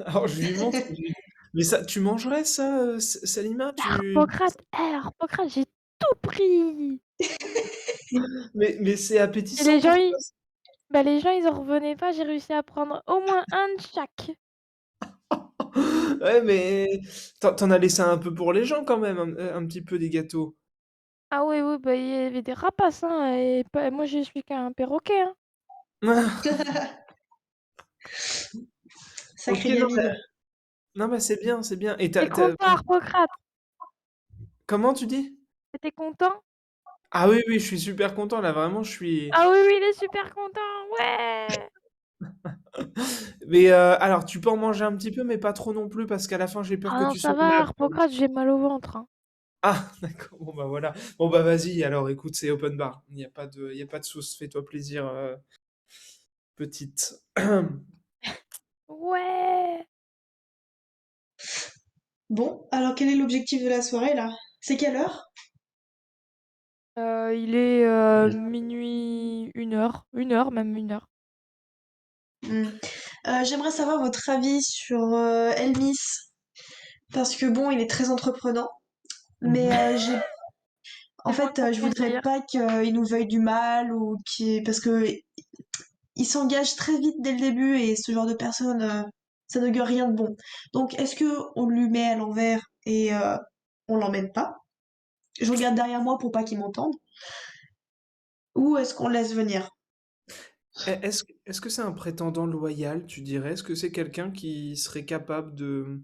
S3: Alors, je lui montre, je lui dis, mais ça, tu mangerais ça, Salima?
S1: Harpocrate, Harpocrate, j'ai tout pris!
S3: Mais c'est
S1: Et
S3: appétissant
S1: les gens
S3: pour
S1: ils
S3: toi?
S1: bah, les gens ils en revenaient pas, j'ai réussi à prendre au moins un de chaque.
S3: Ouais, mais t'en as laissé un peu pour les gens quand même, un petit peu des gâteaux.
S1: Ah oui, oui, bah, il y avait des rapaces, hein, et pas moi je suis qu'un perroquet, hein.
S3: Ok,
S2: Sacrée
S3: non, mais,
S2: gamine.
S3: non, mais c'est bien, c'est bien. Et
S1: Tu content, Harpocrate?
S3: comment tu dis?
S1: Tu content?
S3: Ah oui, oui, je suis super content là, vraiment, je suis.
S1: Ah oui, oui, il est super content, ouais!
S3: Mais alors, tu peux en manger un petit peu, mais pas trop non plus, parce qu'à la fin, j'ai peur
S1: Ah
S3: que
S1: non,
S3: tu
S1: ça
S3: sois
S1: va,
S3: malade.
S1: Harpocrate, j'ai mal au ventre, hein.
S3: Ah, d'accord. Bon bah voilà. Bon bah vas-y. Alors, écoute, c'est open bar. Il y a pas de sauce. Fais-toi plaisir, petite.
S1: Ouais!
S2: Bon, alors quel est l'objectif de la soirée là? C'est quelle heure?
S1: Il est,
S4: Mais
S1: minuit, 1 heure, 1 heure, même 1 heure.
S2: Hmm. J'aimerais savoir votre avis sur Elmis, parce que bon, il est très entreprenant, mais
S3: Mhm.
S2: en
S1: Fais-moi
S2: fait,
S1: ton
S2: je voudrais
S1: plaisir.
S2: pas qu'il nous veuille du mal ou parce que il s'engage très vite dès le début et ce genre de personne, ça n'augure rien de bon. Donc, est-ce que on lui met à l'envers et on l'emmène pas? Je regarde derrière moi pour pas qu'il m'entende. Ou est-ce qu'on laisse venir?
S3: Est-ce que c'est un prétendant loyal, tu dirais? Est-ce que c'est quelqu'un qui serait capable de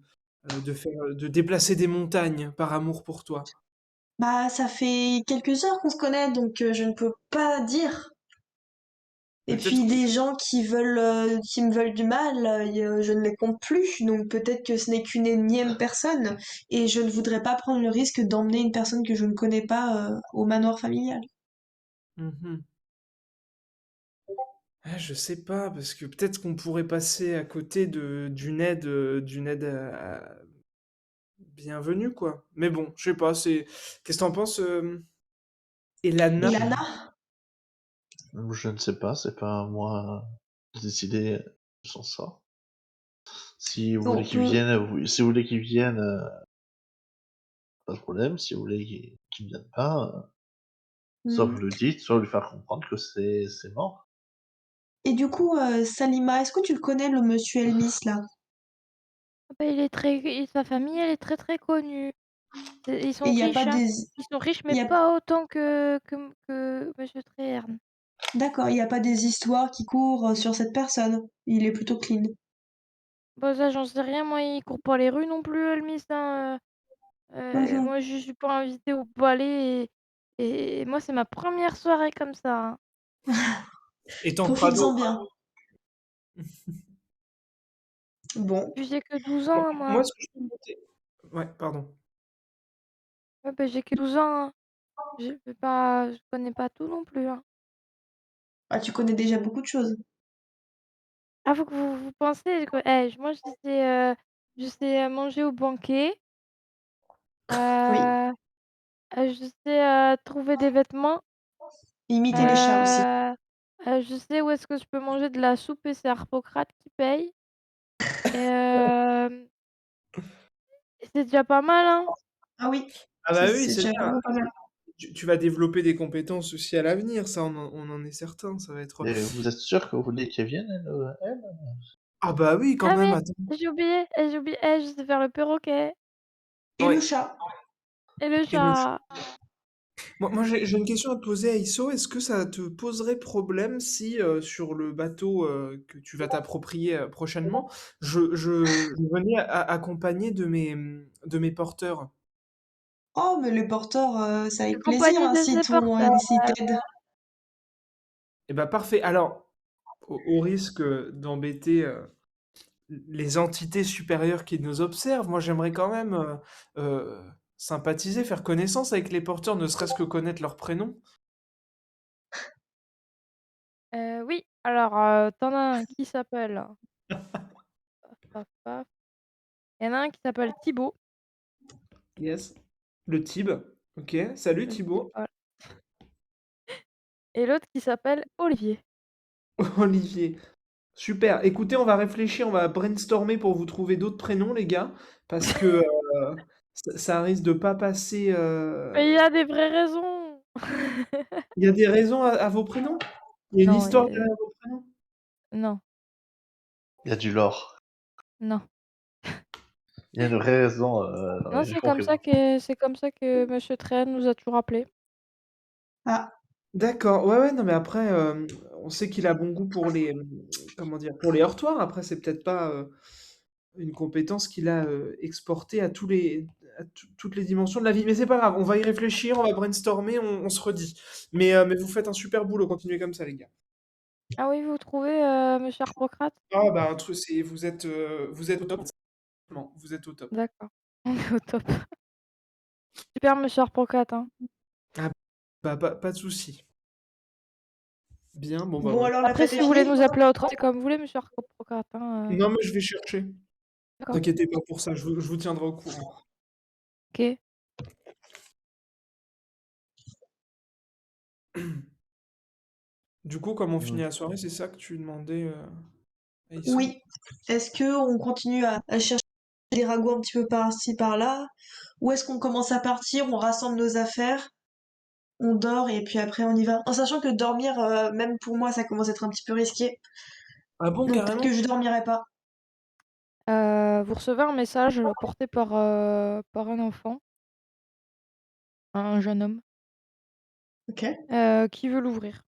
S3: déplacer des montagnes par amour pour toi?
S2: Bah, ça fait quelques heures qu'on se connaît, donc je ne peux pas dire. Et
S3: Peut-être
S2: puis
S3: que...
S2: des gens qui me veulent du mal, je ne les compte plus. Donc peut-être que ce n'est qu'une énième personne, et je ne voudrais pas prendre le risque d'emmener une personne que je ne connais pas au manoir familial.
S3: Mhm. Ah, je sais pas, parce que peut-être qu'on pourrait passer à côté d'une aide bienvenue, quoi. Mais bon, je sais pas, c'est... Qu'est-ce que t'en penses,
S2: Et
S3: Elana?
S2: Lana?
S4: je ne sais pas, c'est pas à moi de décider de son sort. Si vous voulez
S2: On
S4: qu'il
S2: peut.
S4: vienne, si vous voulez qu'il vienne, pas de problème. Si vous voulez qu'il ne vienne pas, soit
S2: Hmm.
S4: vous le dites, soit vous lui faire comprendre que c'est mort.
S2: Et du coup, Salima, est-ce que tu le connais, le monsieur Elmis, là?
S1: Ah bah, il est très et sa famille, elle est très, très connue. Ils
S2: Et
S1: sont
S2: il n'y a pas
S1: riches, hein.
S2: des...
S1: Ils sont riches,
S2: il
S1: mais
S2: y a...
S1: pas autant que monsieur Treherne.
S2: D'accord, il n'y a pas des histoires qui courent sur cette personne. Il est plutôt clean.
S1: Bah, ça, j'en sais rien, moi, il court pas les rues non plus, Elmis, hein,
S2: Mhm.
S1: moi, je suis pas invitée au ballet et moi, c'est ma première soirée comme ça, hein.
S3: Et t'en feras
S2: Profites-en
S3: d'autres.
S2: bien. Bon.
S1: Puis j'ai que 12
S3: Bon,
S1: ans,
S3: moi,
S1: moi.
S3: ce que je peux noter. Ouais, pardon.
S1: Ouais, bah, j'ai que 12 ans, hein. Je connais pas tout non plus, hein.
S2: Ah, tu connais déjà beaucoup de choses.
S1: Ah, faut que vous pensez, moi je sais manger au banquet,
S2: Oui.
S1: heu je sais, trouver des vêtements,
S2: Imiter les chats aussi.
S1: heu je sais où est-ce que je peux manger de la soupe et c'est Harpocrate qui paye et c'est déjà pas mal, hein.
S2: Ah oui,
S3: Ah
S2: c'est
S3: bah oui,
S2: c'est
S3: c'est
S2: déjà
S3: bien.
S2: vraiment pas mal.
S3: Tu vas développer des compétences aussi à l'avenir, ça, on en est certain. Ça va être.
S4: Et vous êtes sûr que vous voulez qu'elle vienne, elle?
S3: Ah bah oui, quand
S1: Ah
S3: même,
S1: oui,
S3: attends.
S1: j'ai oublié, je sais faire le perroquet
S2: Et le
S3: Ouais.
S2: chat.
S1: et le
S3: Et le
S1: chat.
S3: moi, j'ai une question à te poser, Aïsso. Est-ce que ça te poserait problème si, sur le bateau que tu vas t'approprier prochainement, je venais accompagné de mes porteurs?
S2: Oh, mais les porteurs, c'est avec plaisir,
S1: Accompagné
S2: hein,
S1: de ses porteurs.
S2: s'ils t'aident.
S3: Eh ben parfait. Alors, au risque d'embêter les entités supérieures qui nous observent, moi j'aimerais quand même sympathiser, faire connaissance avec les porteurs, ne serait-ce que connaître leur prénom.
S1: Oui, alors, tu as un qui s'appelle paf paf, il y en a un qui s'appelle Thibaut,
S3: Yes. Le Tib. Ok. Salut
S1: le type,
S3: Thibaut.
S1: voilà, et l'autre qui s'appelle Olivier.
S3: Olivier. Super. Écoutez, on va réfléchir, on va brainstormer pour vous trouver d'autres prénoms, les gars, parce que ça risque de pas passer.
S1: Mais il y a des vraies raisons!
S3: Il y a des raisons à vos prénoms? Il y a une
S1: Non,
S3: histoire derrière vos prénoms?
S1: non,
S4: Il y a du lore.
S1: non.
S4: Il y a une vraie raison, non
S1: Non,
S4: mais j'ai compris.
S1: c'est comme ça que monsieur Train nous a toujours appelés.
S2: Ah,
S3: D'accord. Ouais, ouais, non, mais après, on sait qu'il a bon goût pour les, comment dire, pour les heurtoirs. Après, c'est peut-être pas une compétence qu'il a exportée à toutes les dimensions de la vie. Mais c'est pas grave, on va y réfléchir, on va brainstormer, on se redit. Mais vous faites un super boulot, continuez comme ça, les gars.
S1: Ah oui, vous trouvez, monsieur Harpocrate?
S3: Ah bah, un truc, vous êtes au top. Non, vous êtes au top.
S1: D'accord, on est au top. Super monsieur Harpocrate, hein.
S3: Ah bah, pas de souci. Bien, bon bah
S2: bon,
S3: voilà.
S2: alors la
S1: Après
S2: fête est
S1: si vous voulez
S2: finie?
S1: nous appeler autrement, c'est comme vous voulez monsieur Harpocrate, hein,
S3: Non, mais je vais chercher.
S1: d'accord,
S3: T'inquiétez pas pour ça, je vous tiendrai au courant.
S1: OK.
S3: Du coup, comme on
S4: Mmh.
S3: finit la soirée, c'est ça que tu demandais à Issou?
S2: Oui. Est-ce que on continue à chercher des ragots un petit peu par-ci, par-là? Ou est-ce qu'on commence à partir, on rassemble nos affaires, on dort et puis après on y va? En sachant que dormir, même pour moi, ça commence à être un petit peu risqué.
S3: Ah bon,
S2: Donc peut-être que
S3: carrément?
S2: je dormirai pas.
S1: Vous recevez un message, porté par un enfant, un jeune homme,
S2: Ok.
S1: qui veut l'ouvrir.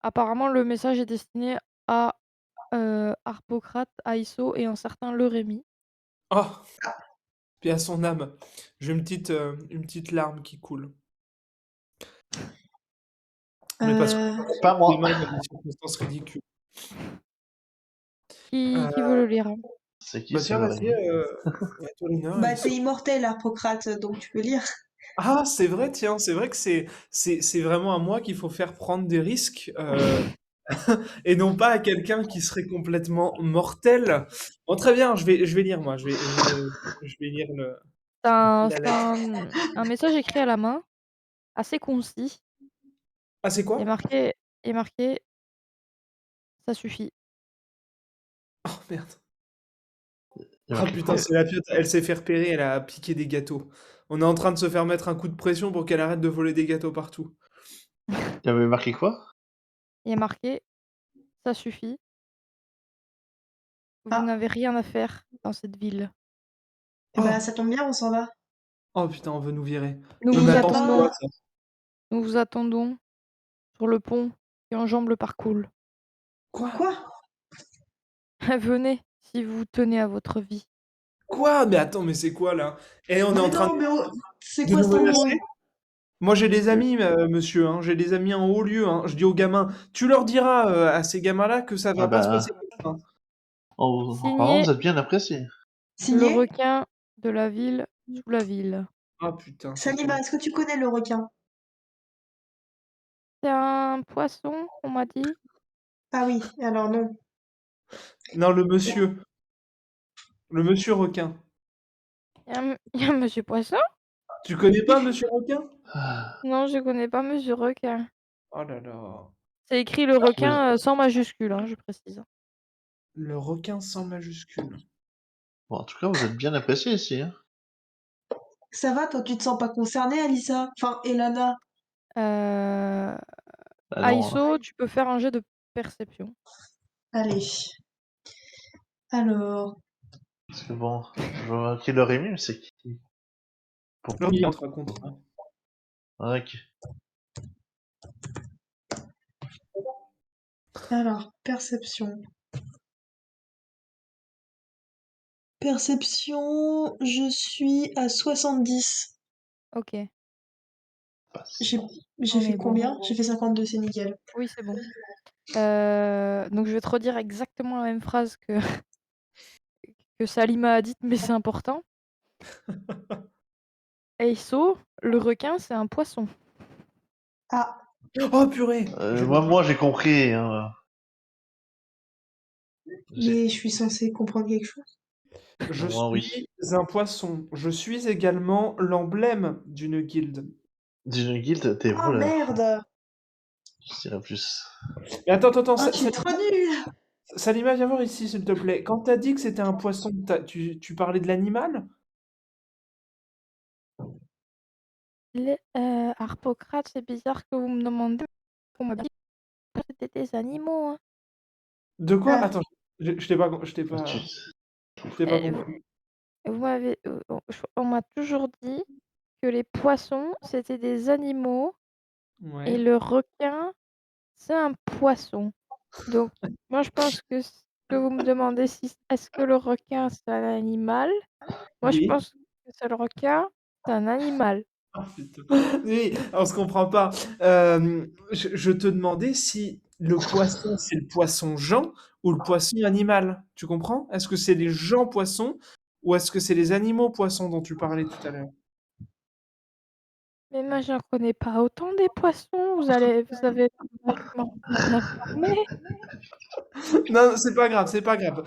S1: Apparemment le message est destiné à, Harpocrate, Aiso et un certain Rémy.
S3: Oh, puis à son âme. J'ai une petite larme qui coule. Mais parce que
S2: Euh,
S4: Pas
S3: des
S4: moi.
S3: mains dans des circonstances ridicules.
S1: Qui
S3: Euh,
S1: veut le lire?
S4: C'est qui
S3: bah
S4: ce
S3: tiens, vas-y,
S4: Rémi?
S3: à toi l'honneur,
S2: Bah, t'es
S3: Aïsso.
S2: immortel, Harpocrate, donc tu peux lire.
S3: Ah, c'est vrai, tiens, c'est vrai que c'est vraiment à moi qu'il faut faire prendre des risques, et non pas à quelqu'un qui serait complètement mortel. Bon, très bien, je vais lire moi, je vais lire la
S1: C'est
S3: lettre.
S1: un message écrit à la main, assez concis,
S3: Ah, c'est
S1: et
S3: quoi?
S1: marqué: «Ça suffit».
S3: Oh merde.
S4: Il y a
S3: Ah
S4: marqué
S3: putain,
S4: quoi?
S3: c'est la piote, elle s'est fait repérer, elle a piqué des gâteaux. On est en train de se faire mettre un coup de pression pour qu'elle arrête de voler des gâteaux partout.
S4: Il y avait marqué quoi?
S1: Il est marqué: «Ça suffit, vous
S2: Ah,
S1: n'avez rien à faire dans cette ville.
S2: et bah,
S3: Oh!
S2: ça tombe bien, on s'en va.
S3: Oh putain, on veut nous virer.
S1: Nous
S3: Non mais
S1: vous
S3: attends, c'est quoi
S1: attendons
S2: Ah,
S3: ça?
S1: nous vous attendons sur le pont qui enjambe le parcours.
S3: Quoi?
S2: quoi?
S1: Venez si vous tenez à votre vie».
S3: Quoi? Mais attends, mais c'est quoi là? Eh, on est en
S2: Mais
S3: train
S2: non, mais c'est
S3: de
S2: quoi
S3: nous
S2: ce
S3: menacer?
S2: nom?
S3: Moi j'ai des amis, monsieur, hein, j'ai des amis en haut lieu, hein. Je dis aux gamins, tu leur diras à ces gamins-là que ça
S4: Ah
S3: va pas se passer
S4: bah,
S3: comme ça, hein.
S4: Apparemment,
S1: Signé
S4: vous êtes bien apprécié.
S1: le
S2: Signé
S1: requin de la ville sous la ville.
S3: Ah putain, c'est trop
S2: Salima,
S3: bien.
S2: est-ce que tu connais le requin?
S1: C'est un poisson, on m'a dit.
S2: Ah oui, alors non.
S3: Non, le monsieur requin.
S1: Il y a Monsieur Poisson?
S3: Tu connais pas monsieur requin?
S4: Ah,
S1: Non, je connais pas Monsieur Requin.
S3: Oh là là.
S1: C'est écrit le
S4: vous-
S1: requin sans majuscule, hein, je précise.
S3: Le requin sans majuscule.
S4: Bon, en tout cas, vous êtes bien apprécié ici, hein.
S2: Ça va, toi, tu te sens pas concernée, Alissa? Enfin, Elana.
S1: Euh...
S4: Ah non,
S1: Aiso, tu peux faire un jet de perception.
S2: Allez. Alors,
S4: parce que bon, je vois qui l'aurait mis, mais c'est qui? Pour...
S3: Non, il entre à contre.
S4: Ok.
S2: perception. Perception, je suis à 70.
S1: Ok,
S4: Passe.
S2: J'ai j'ai
S1: on
S2: fait
S1: est bon.
S2: combien? J'ai fait 52, c'est nickel.
S1: Oui, c'est bon. Donc je vais te redire exactement la même phrase que Salima a dite, mais c'est important. Aiso, le requin, c'est un poisson.
S2: Ah,
S3: Oh purée!
S4: Moi, j'ai compris, hein.
S2: mais je suis censée comprendre quelque chose.
S3: Je
S4: Moi, oui.
S3: suis un poisson. Je suis également l'emblème d'une guilde.
S4: D'une guilde, t'es
S2: Ah
S4: voleur.
S2: merde!
S4: Je dirais plus.
S3: Mais attends,
S2: Ah, tu es trop nul!
S3: Salima, viens voir ici, s'il te plaît. Quand t'as dit que c'était un poisson, tu parlais de l'animal?
S1: Harpocrate, c'est bizarre que vous me demandez. On m'a dit que c'était des animaux, hein.
S3: De quoi?
S2: Ah,
S3: Attends,
S4: Tu...
S3: je t'ai pas
S1: Euh,
S3: compris.
S1: Vous m'avez, on m'a toujours dit que les poissons, c'était des animaux et
S3: Ouais.
S1: le requin, c'est un poisson. Donc, moi, je pense que ce que vous me demandez, si est-ce que le requin, c'est un animal? Moi, je
S3: Oui.
S1: pense que c'est le requin, c'est un animal.
S3: Ah, putain. Oui, on se comprend pas. Je te demandais si le poisson, c'est le poisson Jean ou le poisson animal. Tu comprends? Est-ce que c'est les gens poissons ou est-ce que c'est les animaux poissons dont tu parlais tout à l'heure?
S1: Mais moi, j'en connais pas autant des poissons. Vous avez m'en informer.
S3: Non, c'est pas grave, c'est pas grave.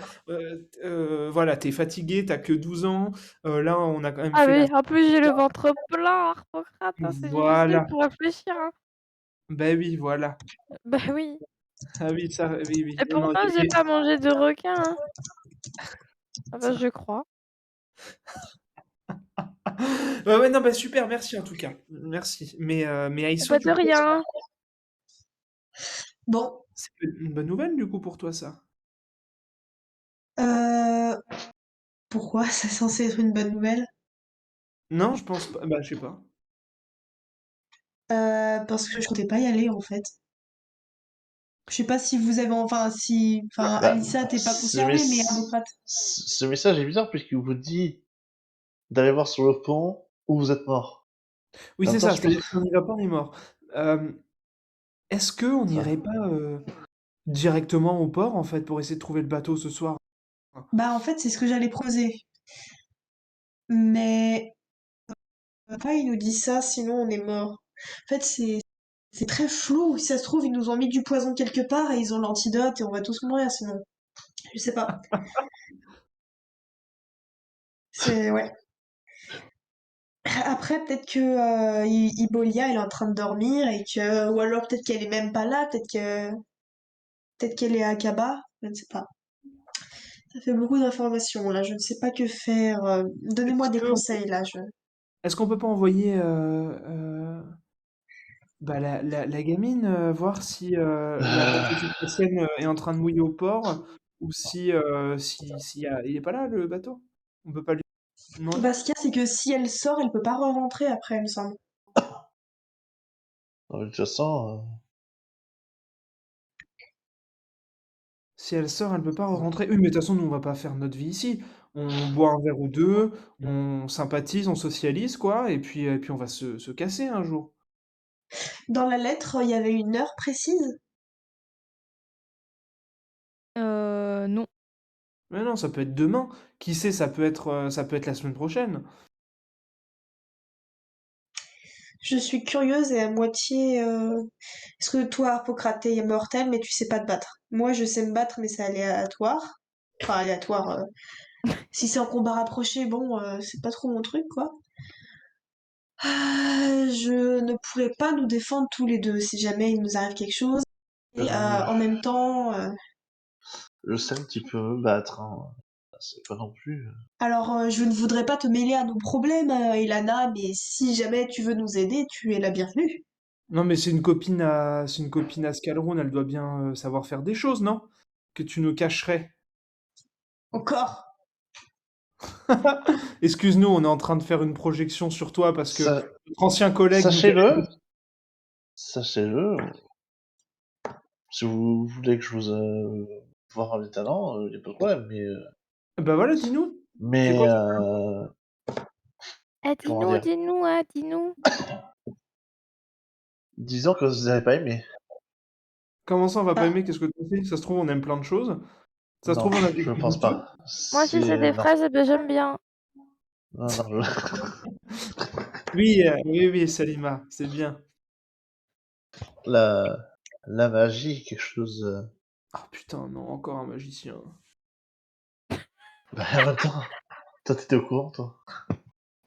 S3: Voilà, t'es fatigué, t'as que 12 ans. Là, on a quand même
S1: Ah
S3: fait la...
S1: oui, en plus, j'ai le ventre plein, Harpocrate, hein, c'est difficile
S3: Voilà.
S1: pour réfléchir, hein.
S3: Ben oui, voilà.
S1: Bah oui.
S3: Ah oui, ça, oui, oui.
S1: Et
S3: Non, non,
S1: pourtant, j'ai pas mangé de requin, hein. Ah bah, je crois.
S3: ouais, ouais, non, bah super, merci en tout cas. Merci. Mais
S1: Eh
S3: Aïsso,
S1: bah,
S3: du
S1: de
S3: coup,
S1: rien.
S2: bon.
S3: c'est une bonne nouvelle du coup pour toi, ça.
S2: Euh, pourquoi c'est censé être une bonne nouvelle?
S3: Non, je pense pas. Bah, je sais pas.
S2: Parce que je comptais pas y aller, en fait. Je sais pas si vous avez, enfin,
S4: Bah,
S2: Alissa, t'es pas
S4: ce,
S2: concernée, mais
S4: mes-
S2: Abocrate.
S4: ce message est bizarre puisqu'il vous dit d'aller voir sur le pont où vous êtes mort.
S3: Oui,
S4: En même
S3: c'est
S4: temps,
S3: ça,
S4: je pense...
S3: c'est-à-dire qu'on n'y va pas, on est mort. Euh, Est-ce qu'on
S4: Enfin,
S3: n'irait pas directement au port en fait pour essayer de trouver le bateau ce soir?
S2: Bah, en fait, c'est ce que j'allais creuser. Mais, pourquoi il nous dit ça, sinon on est mort? En fait, c'est très flou. Si ça se trouve, ils nous ont mis du poison quelque part et ils ont l'antidote et on va tous mourir sinon. Je sais pas. Ouais. Après, peut-être que Ibolia, elle est en train de dormir et que, ou alors peut-être qu'elle est même pas là, peut-être qu'elle est à Akaba, je ne sais pas. Ça fait beaucoup d'informations là, je ne sais pas que faire. Donnez-moi
S3: Est-ce
S2: des
S3: que
S2: conseils là.
S3: est-ce qu'on peut pas envoyer bah, la gamine voir si la petite Cassienne est en train de mouiller au port ou il est pas là le bateau? On peut pas lui demander?
S2: Bah, ce qu'il y a, c'est que si elle sort, elle peut pas re-rentrer après, il me semble.
S4: de toute façon,
S3: Si elle sort, elle peut pas rentrer. Oui, mais de toute façon, nous, on va pas faire notre vie ici. On boit un verre ou deux, on sympathise, on socialise, quoi, et puis on va se casser un jour.
S2: Dans la lettre, il y avait une heure précise.
S1: Non.
S3: Mais non, ça peut être demain. Qui sait, ça peut être la semaine prochaine.
S2: Je suis curieuse et à moitié. Parce que toi, Harpocrate, t'es immortel, mais tu sais pas te battre. Moi, je sais me battre, mais c'est aléatoire. Enfin, aléatoire. Si c'est en combat rapproché, bon, c'est pas trop mon truc, quoi. Je ne pourrais pas nous défendre tous les deux si jamais il nous arrive quelque chose. Et
S4: Euh,
S2: en même temps,
S4: je sais un petit peu me battre, hein. C'est pas non plus.
S2: alors je ne voudrais pas te mêler à nos problèmes, Ilana, mais si jamais tu veux nous aider, tu es la bienvenue.
S3: Non, mais c'est une copine à Scalron, elle doit bien savoir faire des choses, non? Que tu nous cacherais.
S2: Encore.
S3: Excuse-nous, on est en train de faire une projection sur toi parce que
S4: Sa-
S3: notre ancien collègue nous cache.
S4: Sachez-le, sachez-le, si vous voulez que je vous voir les talents, il n'y a pas de problème,
S3: Bah voilà, dis-nous. C'est
S4: mais
S3: quoi ton...
S1: Eh,
S4: comment
S1: dis-nous,
S4: dire,
S1: dis-nous, hein, dis-nous.
S4: disons que vous n'avez pas aimé.
S3: Comment ça, on va pas
S2: Ah,
S3: aimer? Qu'est-ce que tu sais? Ça se trouve, on aime plein de choses. Ça se
S4: Non,
S3: trouve, on a des
S4: je ne pense
S3: goûts.
S4: pas.
S1: Moi, si c'est
S4: C'est
S1: des
S4: non,
S1: fraises, eh ben, j'aime bien.
S4: non, non.
S3: Oui, oui, oui, Salima, c'est bien.
S4: La la magie, quelque chose.
S3: Ah putain, non, encore un magicien.
S4: Bah, en même temps, toi t'étais au courant, toi.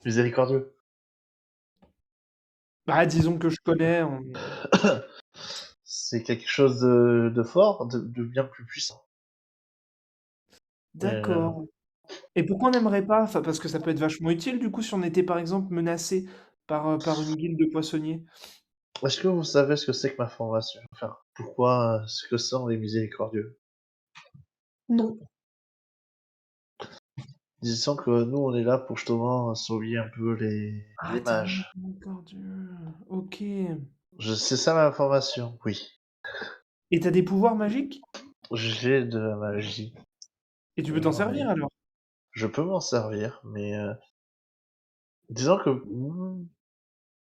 S4: Miséricordieux.
S3: Bah, disons que je connais.
S4: C'est quelque chose de fort, de bien plus puissant. Euh,
S3: D'accord. Et pourquoi on n'aimerait pas? Enfin, parce que ça peut être vachement utile, du coup, si on était, par exemple, menacé par une guilde de poissonniers.
S4: Est-ce que vous savez ce que c'est que ma formation? Enfin, pourquoi, ce que sont les miséricordieux?
S2: non.
S4: Disons que nous, on est là pour justement sauver un peu
S3: Ah,
S4: les
S3: t'es
S4: mages.
S3: miséricordieux. Ok.
S4: C'est ça ma formation, oui.
S3: Et t'as des pouvoirs magiques?
S4: J'ai de la magie.
S3: Et tu peux t'en
S4: J'en
S3: servir
S4: ai.
S3: alors?
S4: Je peux m'en servir, disons que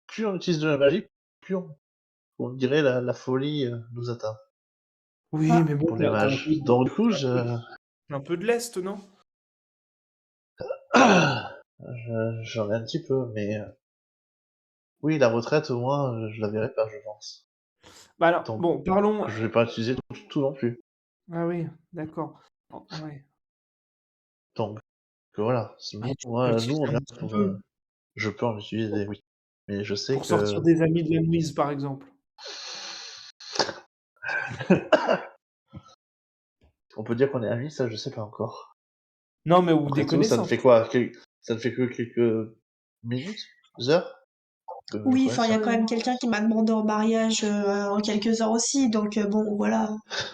S4: plus on utilise de la magie, plus on dirait la folie nous atteint
S3: Oui,
S2: Ah,
S3: mais bon,
S4: pour les mages. Donc du coup,
S3: un peu de lest, non?
S4: j'en ai un petit peu, oui, la retraite, au moins, je la verrai pas, je pense.
S3: Bah alors,
S4: Donc,
S3: bon, parlons.
S4: je vais pas utiliser tout non plus.
S3: Ah oui, d'accord. Oh, ouais.
S4: Donc, voilà.
S3: Ouais, tu peux
S4: Moi, nous,
S3: utiliser
S4: on est
S3: un
S4: là
S3: petit
S4: pour.
S3: peu.
S4: Je peux en utiliser, oui. Mais je sais
S3: Pour sortir
S4: que.
S3: des amis de la Louise, par exemple.
S4: On peut dire qu'on est amis, ça, je sais pas encore.
S3: Non, mais ou des
S4: Après tout, ça ne
S3: connaissances.
S4: fait quoi? Ça ne fait que quelques minutes? Heures? De
S2: oui, enfin, il y a
S4: connaissance?
S2: quand même quelqu'un qui m'a demandé en mariage en quelques heures aussi, donc bon, voilà.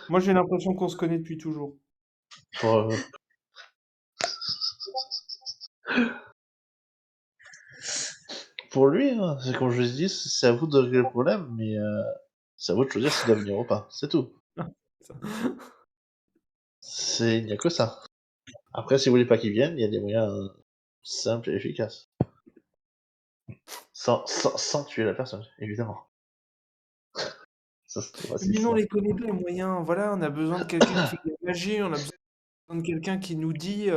S3: Moi, j'ai l'impression qu'on se connaît depuis toujours.
S4: Pour, pour lui, hein, c'est comme je l'ai dit, c'est à vous de régler le problème, c'est à vous de choisir s'il doit venir ou pas. C'est tout.
S3: Ça.
S4: Il n'y a que ça. Après, si vous voulez pas qu'il vienne, il y a des moyens simples et efficaces. Sans tuer la personne, évidemment. Ça, c'est trop facile,
S3: Mais non, on
S4: ça.
S3: les connaît pas, les moyens. Voilà, on a besoin de quelqu'un qui fait de la magie, on a besoin de quelqu'un qui nous dit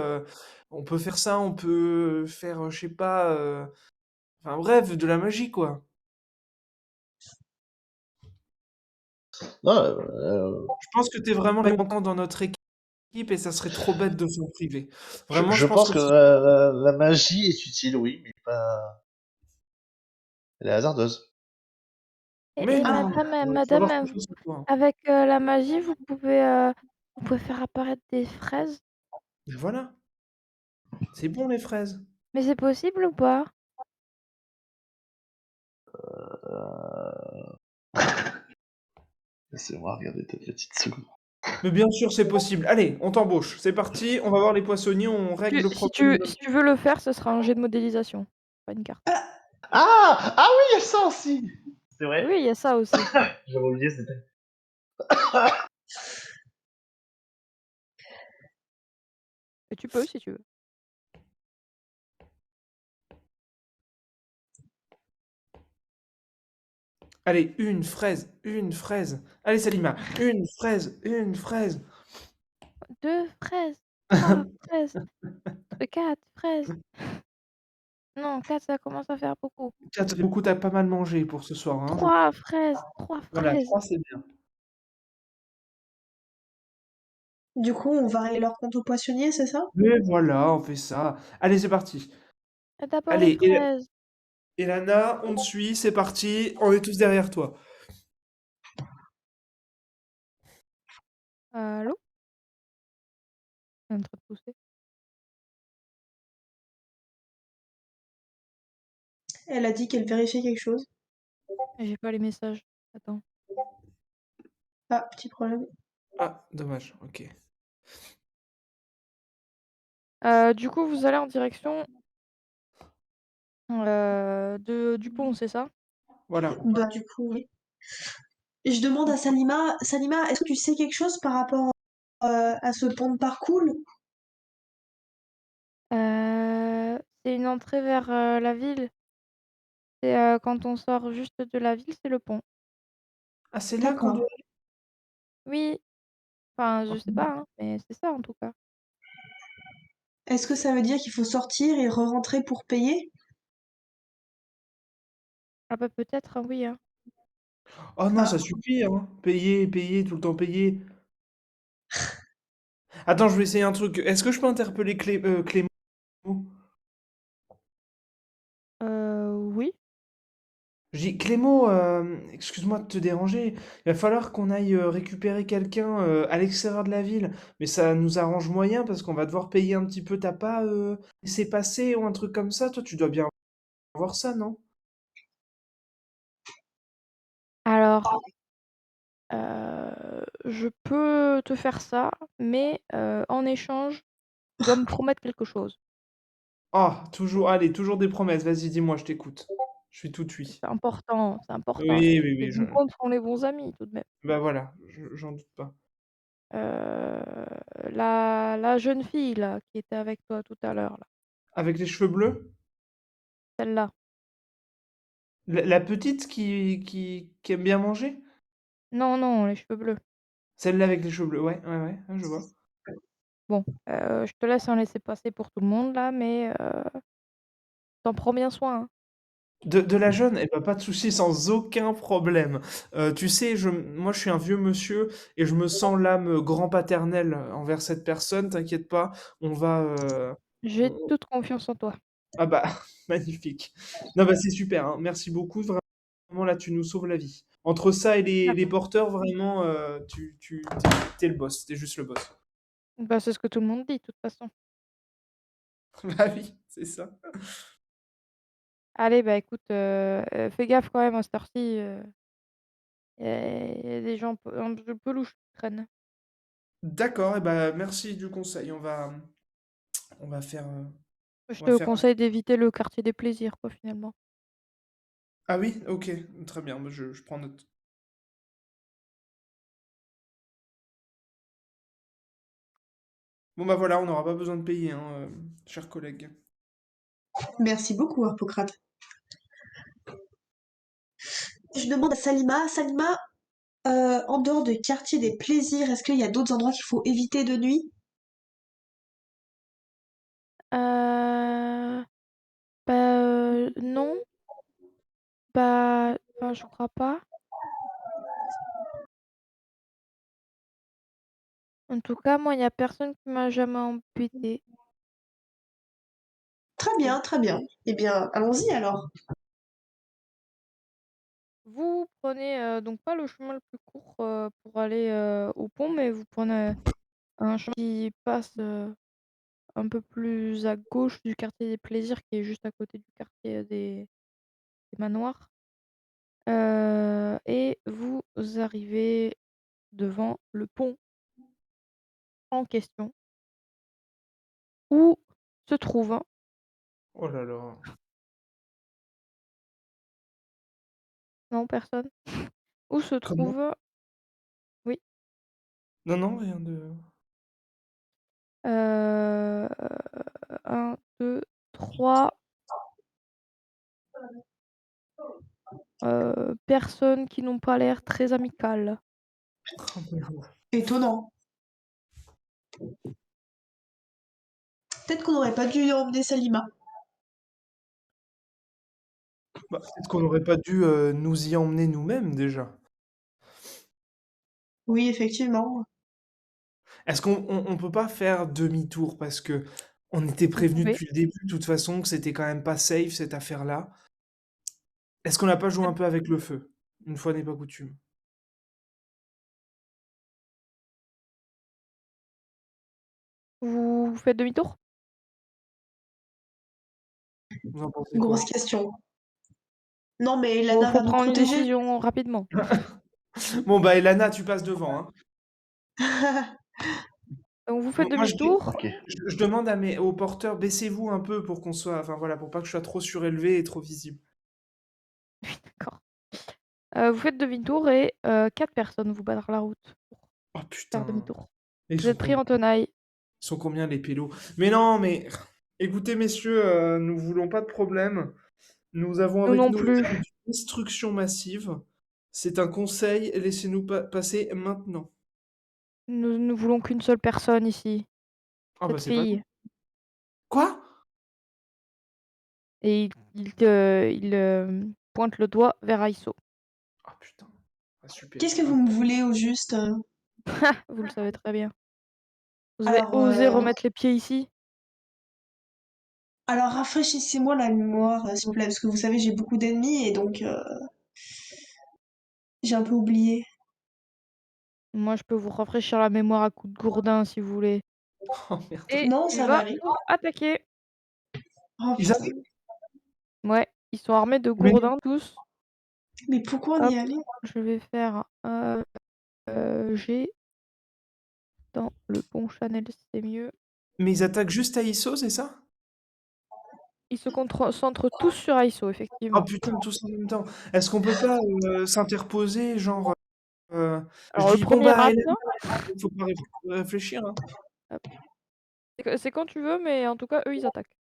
S3: on peut faire ça, on peut faire, je sais pas, enfin bref, de la magie, quoi.
S4: Non,
S3: Je pense que t'es vraiment longtemps dans notre équipe et ça serait trop bête de s'en priver. Vraiment,
S4: je
S3: je pense
S4: pense
S3: que
S4: que
S3: si.
S4: la magie est utile, oui, mais pas. Elle est hasardeuse.
S3: Mais
S1: Et
S3: non,
S1: madame,
S3: faut
S1: madame,
S3: avoir confiance en toi.
S1: avec la magie, vous pouvez faire apparaître des fraises.
S3: Mais voilà, c'est bon les fraises.
S1: Mais c'est possible ou pas?
S4: Euh... Laissez-moi regarder ta petite seconde.
S3: Mais bien sûr, c'est possible. Allez, on t'embauche. C'est parti, on va voir les poissonniers, on règle le problème de...
S1: Si tu veux le faire, ce sera un jet de modélisation, pas une carte.
S4: Ah! Ah oui, il y a ça aussi! C'est vrai.
S1: Oui, il y a ça aussi.
S4: J'avais oublié, c'était.
S1: Et tu peux si tu veux.
S3: Allez, une fraise, une fraise. Allez, Salima, une fraise, une fraise.
S1: 2 fraises. 3 fraises, 4 fraises. Non, 4 ça commence à faire beaucoup.
S3: 4, ça fait beaucoup, tu pas mal mangé pour ce soir, hein, je
S1: 3 fraises, 3
S3: voilà,
S1: fraises.
S3: 3 c'est bien.
S2: Du coup, on va régler leur compte au poissonnier, c'est ça?
S3: Mais voilà, on fait ça. Allez, c'est parti.
S1: D'abord les
S3: Allez,
S1: fraises.
S3: Elana, on te suit, c'est parti, on est tous derrière toi.
S1: Allô? Elle est en train de pousser.
S2: Elle a dit qu'elle vérifiait quelque chose.
S1: J'ai pas les messages. Attends.
S2: Ah, petit problème.
S3: Ah, dommage, OK.
S1: Du coup, vous allez en direction, du pont, c'est ça?
S3: Voilà.
S2: Bah, du coup, oui. Et je demande à Salima, Salima, est-ce que tu sais quelque chose par rapport à ce pont de parcours?
S1: C'est une entrée vers, la ville. C'est, quand on sort juste de la ville, c'est le pont.
S3: Ah, c'est là qu'on doit
S2: D'accord.
S1: Oui, enfin, je sais
S3: aller?
S1: pas, hein, mais c'est ça en tout cas.
S2: Est-ce que ça veut dire qu'il faut sortir et re-rentrer pour payer?
S1: Ah bah, peut-être, hein, oui, hein.
S3: Oh non,
S2: Ah,
S3: ça suffit, hein. Payer, payer, tout le temps payer. Attends, je vais essayer un truc. Est-ce que je peux interpeller Clément?
S1: Oui.
S3: Je dis, Clément, excuse-moi de te déranger. Il va falloir qu'on aille récupérer quelqu'un à l'extérieur de la ville. Mais ça nous arrange moyen parce qu'on va devoir payer un petit peu. T'as pas laissé passer ou un truc comme ça? Toi, tu dois bien voir ça, non?
S1: Alors, je peux te faire ça, mais, en échange, tu dois me promettre quelque chose.
S3: Ah, toujours, allez, toujours des promesses. Vas-y, dis-moi, je t'écoute. Je suis tout oui.
S1: C'est important, c'est important.
S3: Oui, oui,
S1: Les
S3: oui,
S1: bons comptes font les bons amis tout de même.
S3: bah voilà, j'en doute pas.
S1: La jeune fille là, qui était avec toi tout à l'heure là,
S3: Avec les cheveux bleus?
S1: celle-là.
S3: La petite qui aime bien manger?
S1: Non, non, les cheveux bleus.
S3: Celle-là avec les cheveux bleus, ouais, ouais, ouais, je vois.
S1: Bon, je te laisse un laisser-passer pour tout le monde là, mais tu prends bien soin, hein.
S3: De la jeune? Eh ben, pas de souci, sans aucun problème. Tu sais, moi, je suis un vieux monsieur et je me sens l'âme grand-paternelle envers cette personne, t'inquiète pas, on va,
S1: J'ai
S3: on
S1: toute confiance en toi.
S3: ah bah, magnifique. Non, bah, c'est super, hein, merci beaucoup, vraiment, là, tu nous sauves la vie. Entre ça et
S1: Ah,
S3: les porteurs, vraiment, tu es le boss, tu juste le boss.
S1: bah, c'est ce que tout le monde dit de toute façon.
S3: Bah oui, c'est ça.
S1: Allez, bah, écoute, fais gaffe quand même à cette heure-ci, il y a des gens un peu louches qui traînent.
S3: D'accord et bah, merci du conseil. On va faire,
S1: Je
S3: on va
S1: te
S3: faire
S1: conseille d'éviter le quartier des plaisirs quoi, finalement.
S3: ah oui? OK, très bien, bah, je prends note. Bon, bah, voilà, on n'aura pas besoin de payer, hein, chers collègues.
S2: merci beaucoup, Hippocrate. Je demande à Salima, Salima, en dehors de quartier des plaisirs, est-ce qu'il y a d'autres endroits qu'il faut éviter de nuit?
S1: Heu, bah, non, bah, enfin, je crois pas. En tout cas, moi, il y a personne qui m'a jamais embêtée.
S2: Très
S1: Donc
S2: bien, très bien. Eh bien, allons-y alors.
S1: vous prenez, donc pas le chemin le plus court, pour aller, au pont, mais vous prenez un chemin qui passe, un peu plus à gauche du quartier des plaisirs, qui est juste à côté du quartier des manoirs. Et vous arrivez devant le pont en question, où se trouve
S3: Oh là là.
S1: non, personne? Où se
S3: Comment?
S1: trouve oui,
S3: Non, non, rien de
S1: heu, 1, 2, 3 personnes qui n'ont pas l'air très amicales.
S3: oh merde.
S2: Étonnant. Peut-être qu'on n'aurait pas dû emmener Salima.
S3: Bah, peut-être qu'on n'aurait pas dû nous y emmener nous-mêmes déjà.
S2: Oui, effectivement.
S3: Est-ce qu'on peut pas faire demi-tour parce que on était
S1: Vous
S3: prévenu
S1: pouvez.
S3: depuis le début de toute façon que c'était quand même pas safe cette affaire-là. Est-ce qu'on n'a pas joué un peu avec le feu? Une fois n'est pas coutume.
S1: Vous faites demi-tour?
S3: Vous en pensez
S2: Grosse
S3: quoi?
S2: question. Non, mais
S1: Faut,
S2: Lana
S1: faut
S2: va nous
S1: prendre une
S2: protéger.
S1: décision rapidement.
S3: Bon bah Elana, tu passes devant, hein.
S1: Donc vous faites
S3: Moi
S1: demi-tour.
S4: Ok.
S3: je demande aux porteurs, baissez-vous un peu pour qu'on soit, enfin voilà, pour pas que je sois trop surélevé et trop visible.
S1: D'accord. Vous faites demi-tour et 4 personnes vous battent la route pour
S3: Oh
S1: faire
S3: putain.
S1: demi-tour.
S3: Et ils
S1: Vous
S3: sont
S1: êtes pris
S3: combien?
S1: en tenaille.
S3: Ils sont combien les pélos? Mais non, mais écoutez messieurs, nous voulons pas de problème. Nous avons
S1: Nous
S3: avec
S1: non
S3: nous les armes
S1: plus.
S3: d'une destruction massive. C'est un conseil, laissez-nous passer maintenant.
S1: Nous ne voulons qu'une seule personne ici.
S3: Ah bah
S1: Cette
S3: c'est pas nous.
S1: fille.
S3: Quoi?
S1: Et il pointe le doigt vers Aiso.
S3: Ah putain. Ah super.
S2: Qu'est-ce que vous me voulez au juste?
S1: Vous le savez très bien. Vous avez
S2: Alors,
S1: osé remettre les pieds ici?
S2: alors rafraîchissez-moi la mémoire, s'il vous plaît, parce que vous savez, j'ai beaucoup d'ennemis et donc j'ai un peu oublié.
S1: Moi, je peux vous rafraîchir la mémoire à coups de gourdin si vous voulez.
S3: Oh merde.
S1: Et
S2: Non,
S1: tu
S2: ça va
S1: vas
S2: aller.
S1: pour attaquer.
S2: Oh
S3: Ils
S2: putain.
S3: attaquent.
S1: Ouais, ils sont armés de
S3: Mais
S1: gourdins tous.
S2: Mais pourquoi on
S1: Hop,
S2: y allait?
S1: je vais faire G dans le bon channel, c'est mieux.
S3: mais ils attaquent juste à Iso, c'est ça?
S1: Ils se concentrent tous sur Aiso,
S3: Oh
S1: effectivement.
S3: putain, tous en même temps. Est-ce qu'on peut pas s'interposer, genre je
S1: Alors, le
S3: dis bon
S1: premier
S3: bah
S1: rate.
S3: Hélène, il faut pas réfléchir, hein.
S1: Hop. C'est quand tu veux, mais en tout cas, eux, ils attaquent.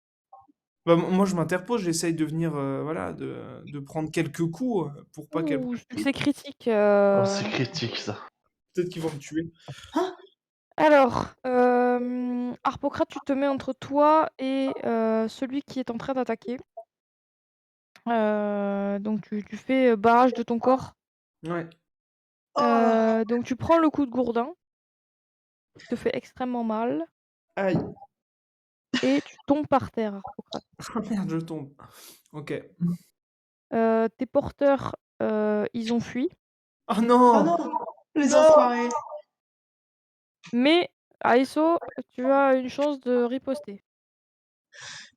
S3: Bah, moi je m'interpose, j'essaye de venir voilà, de prendre quelques coups pour pas qu'elle
S1: Ouh,
S3: prenne plus.
S1: succès critique.
S4: Oh, c'est critique ça.
S3: Peut-être qu'ils vont me tuer.
S2: Hein?
S1: Alors, Harpocrate, tu te mets entre toi et celui qui est en train d'attaquer. Donc tu fais barrage de ton corps.
S3: Ouais.
S2: Oh,
S1: Donc tu prends le coup de gourdin, qui te fait extrêmement mal,
S3: Aïe.
S1: et tu tombes par terre, Harpocrate.
S3: Oh merde, je tombe. Ok.
S1: Tes porteurs, ils ont fui,
S3: Oh
S2: oh
S3: non!
S2: non, les
S3: Non!
S2: enfoirés.
S1: mais Aiso, tu as une chance de riposter.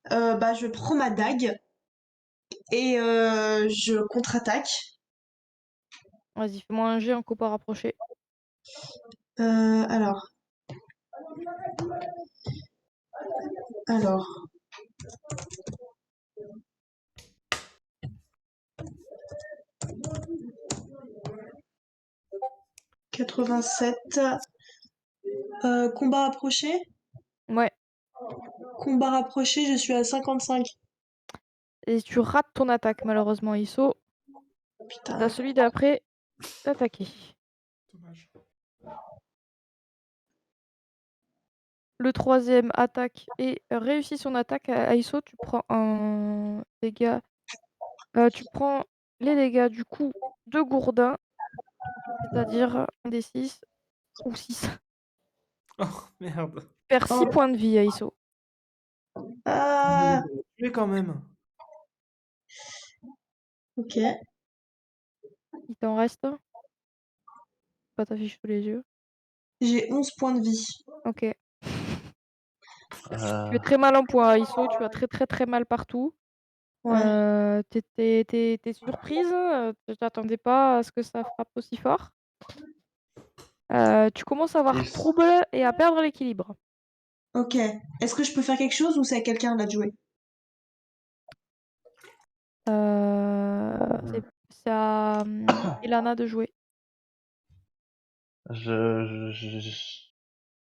S2: Bah, je prends ma dague et je contre-attaque.
S1: Vas-y, fais-moi un jet en combat rapproché.
S2: Alors, alors, 87. Combat rapproché?
S1: Ouais,
S2: Combat rapproché, je suis à 55.
S1: et tu rates ton attaque, malheureusement, Aiso. C'est à
S2: Putain.
S1: celui d'après d'attaquer.
S3: Dommage.
S1: Le troisième attaque et réussit son attaque. Aiso, tu prends un dégât. Tu prends les dégâts du coup de Gourdin, c'est-à-dire un des 6 ou 6.
S3: Oh merde.
S1: Tu perds 6
S2: Oh.
S1: points de vie, Aiso.
S2: Ah,
S3: Tu es quand même.
S2: ok.
S1: Il t'en reste? Pas t'affiche sous les yeux.
S2: J'ai 11 points de vie.
S1: Ok.
S4: Euh,
S1: Tu es très mal en points, Aiso. Tu as très très très mal partout.
S2: Ouais.
S1: T'es surprise. Tu t'attendais pas à ce que ça frappe aussi fort. Tu commences à avoir
S4: et
S1: trouble et à perdre l'équilibre.
S2: Ok. Est-ce que je peux faire quelque chose ou c'est à quelqu'un là de jouer?
S1: C'est c'est à Ilana de jouer.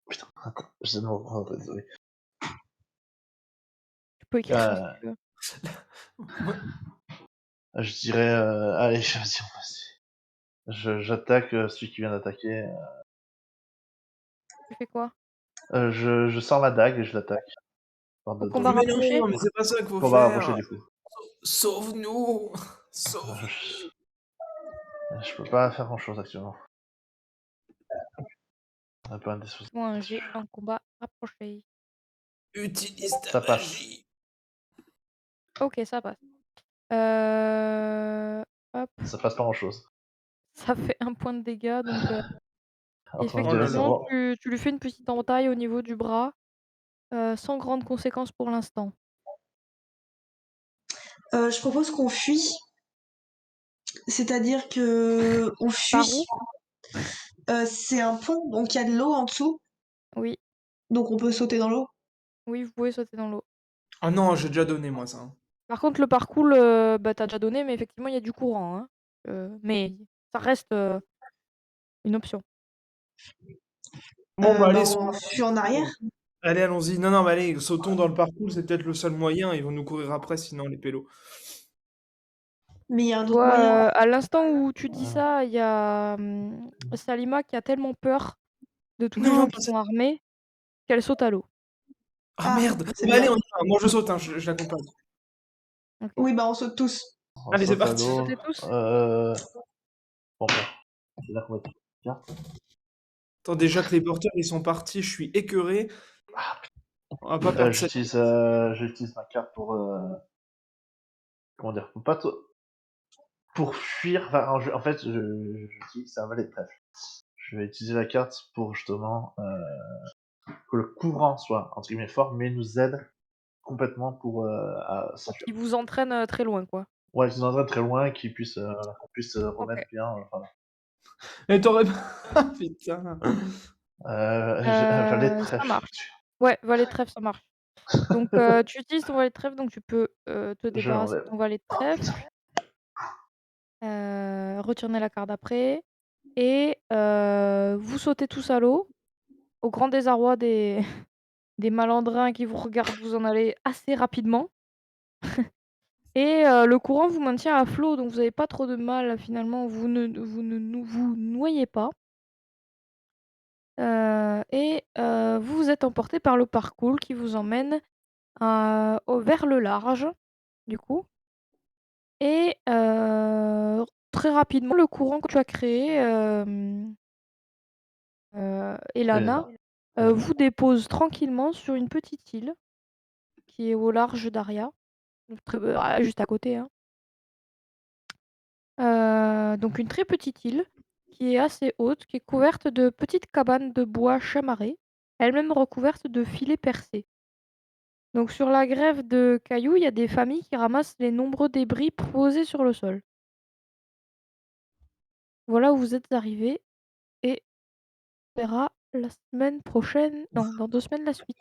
S4: Putain, attends, non, oh, désolé.
S1: Tu peux écrire ça si
S4: Euh,
S1: tu veux.
S3: Ouais.
S4: je dirais, allez, vas-y, j'attaque celui qui vient d'attaquer.
S1: Tu fais quoi?
S4: Je sors ma dague et je l'attaque. Enfin,
S1: Au
S4: de
S1: combat
S3: Mais non,
S1: rapproché?
S3: mais c'est pas ça qu'il faut
S4: combat rapproché,
S3: faire.
S4: du coup.
S3: Sauve-nous!
S4: Euh,
S3: Sauve-nous!
S4: je peux pas faire grand-chose actuellement. Un peu indécis.
S1: Fais-moi un jet en combat rapproché.
S3: Utilise ta
S4: Ça passe.
S3: magie!
S1: Ok, ça passe. Hop,
S4: Ça passe pas grand-chose.
S1: ça fait un point de dégâts, donc
S4: Entre 1
S3: Oh
S4: 2
S3: là
S4: et
S3: là.
S1: effectivement,
S4: 0.
S1: tu lui fais une petite entaille au niveau du bras, sans grande conséquence pour l'instant.
S2: Je propose qu'on fuit, c'est-à-dire que on
S1: Par
S2: fuit.
S1: où?
S2: C'est un pont, donc il y a de l'eau en dessous,
S1: Oui,
S2: donc on peut sauter dans l'eau.
S1: oui, vous pouvez sauter dans l'eau.
S3: Ah non, j'ai déjà donné moi ça.
S1: Par contre, le parcours, bah, tu déjà donné, mais effectivement, il y a du courant, hein. Mais ça reste, une option.
S3: Bon bah allez,
S2: On fuit en arrière.
S3: allez, allons-y. Non, non, mais allez, sautons dans le parcours, c'est peut-être le seul moyen. Ils vont nous courir après, sinon les pélos.
S2: Mais il y a un
S1: Tu
S2: autre moyen.
S1: vois, à l'instant où tu dis ça, il y a, Salima qui a tellement peur de tous les gens
S3: Non,
S1: qui
S3: pas ça.
S1: sont armés qu'elle saute à l'eau.
S3: Ah
S2: Ah,
S3: merde.
S2: c'est
S3: Bah, allez,
S2: bien.
S3: on y va. Moi je saute, hein, je l'accompagne.
S1: OK.
S2: Oui, bah on saute tous.
S4: On
S3: Allez, c'est
S4: saute à
S3: parti.
S1: Vous
S4: l'eau.
S1: sautez tous?
S4: Bon, c'est là qu'on va être.
S3: Attends, déjà que les porteurs ils sont partis, je suis écœuré. On va pas perdre cette.
S4: J'utilise ma carte pour comment dire, pour pas pour fuir. Enfin, en fait, je dis c'est un valet de trèfle. Je vais utiliser la carte pour justement que le courant soit entre guillemets fort, mais nous aide complètement pour à s'enfuir.
S1: Qui vous entraîne, très loin, quoi.
S4: Ouais, qu'ils entraînent très loin, qu'on puisse
S1: OK.
S4: remettre bien. Enfin,
S3: Mais t'aurais pas. Ah, putain.
S4: j'ai un valet de
S1: Ça
S4: trèfle.
S1: marche. Ouais, valet de trèfle, ça marche. Donc tu utilises ton valet de trèfle, donc tu peux, te
S4: Je
S1: débarrasser
S4: l'enlève.
S1: de ton valet de trèfle, retourner la carte d'après et vous sautez tous à l'eau, au grand désarroi des des malandrins qui vous regardent vous en aller assez rapidement et le courant vous maintient à flot, donc vous avez pas trop de mal finalement, vous noyez pas, vous vous êtes emportés par le parcours qui vous emmène, vers le large, du coup. Et très rapidement, le courant que tu as créé, Elana,
S4: Elena. Ouais.
S1: vous dépose tranquillement sur une petite île qui est au large d'Aria, donc juste à côté, hein. Donc une très petite île qui est assez haute, qui est couverte de petites cabanes de bois chamarrées, elles-mêmes recouvertes de filets percés. Donc sur la grève de cailloux, il y a des familles qui ramassent les nombreux débris posés sur le sol. Voilà où vous êtes arrivés et on verra la semaine prochaine, non, dans 2 semaines la suite.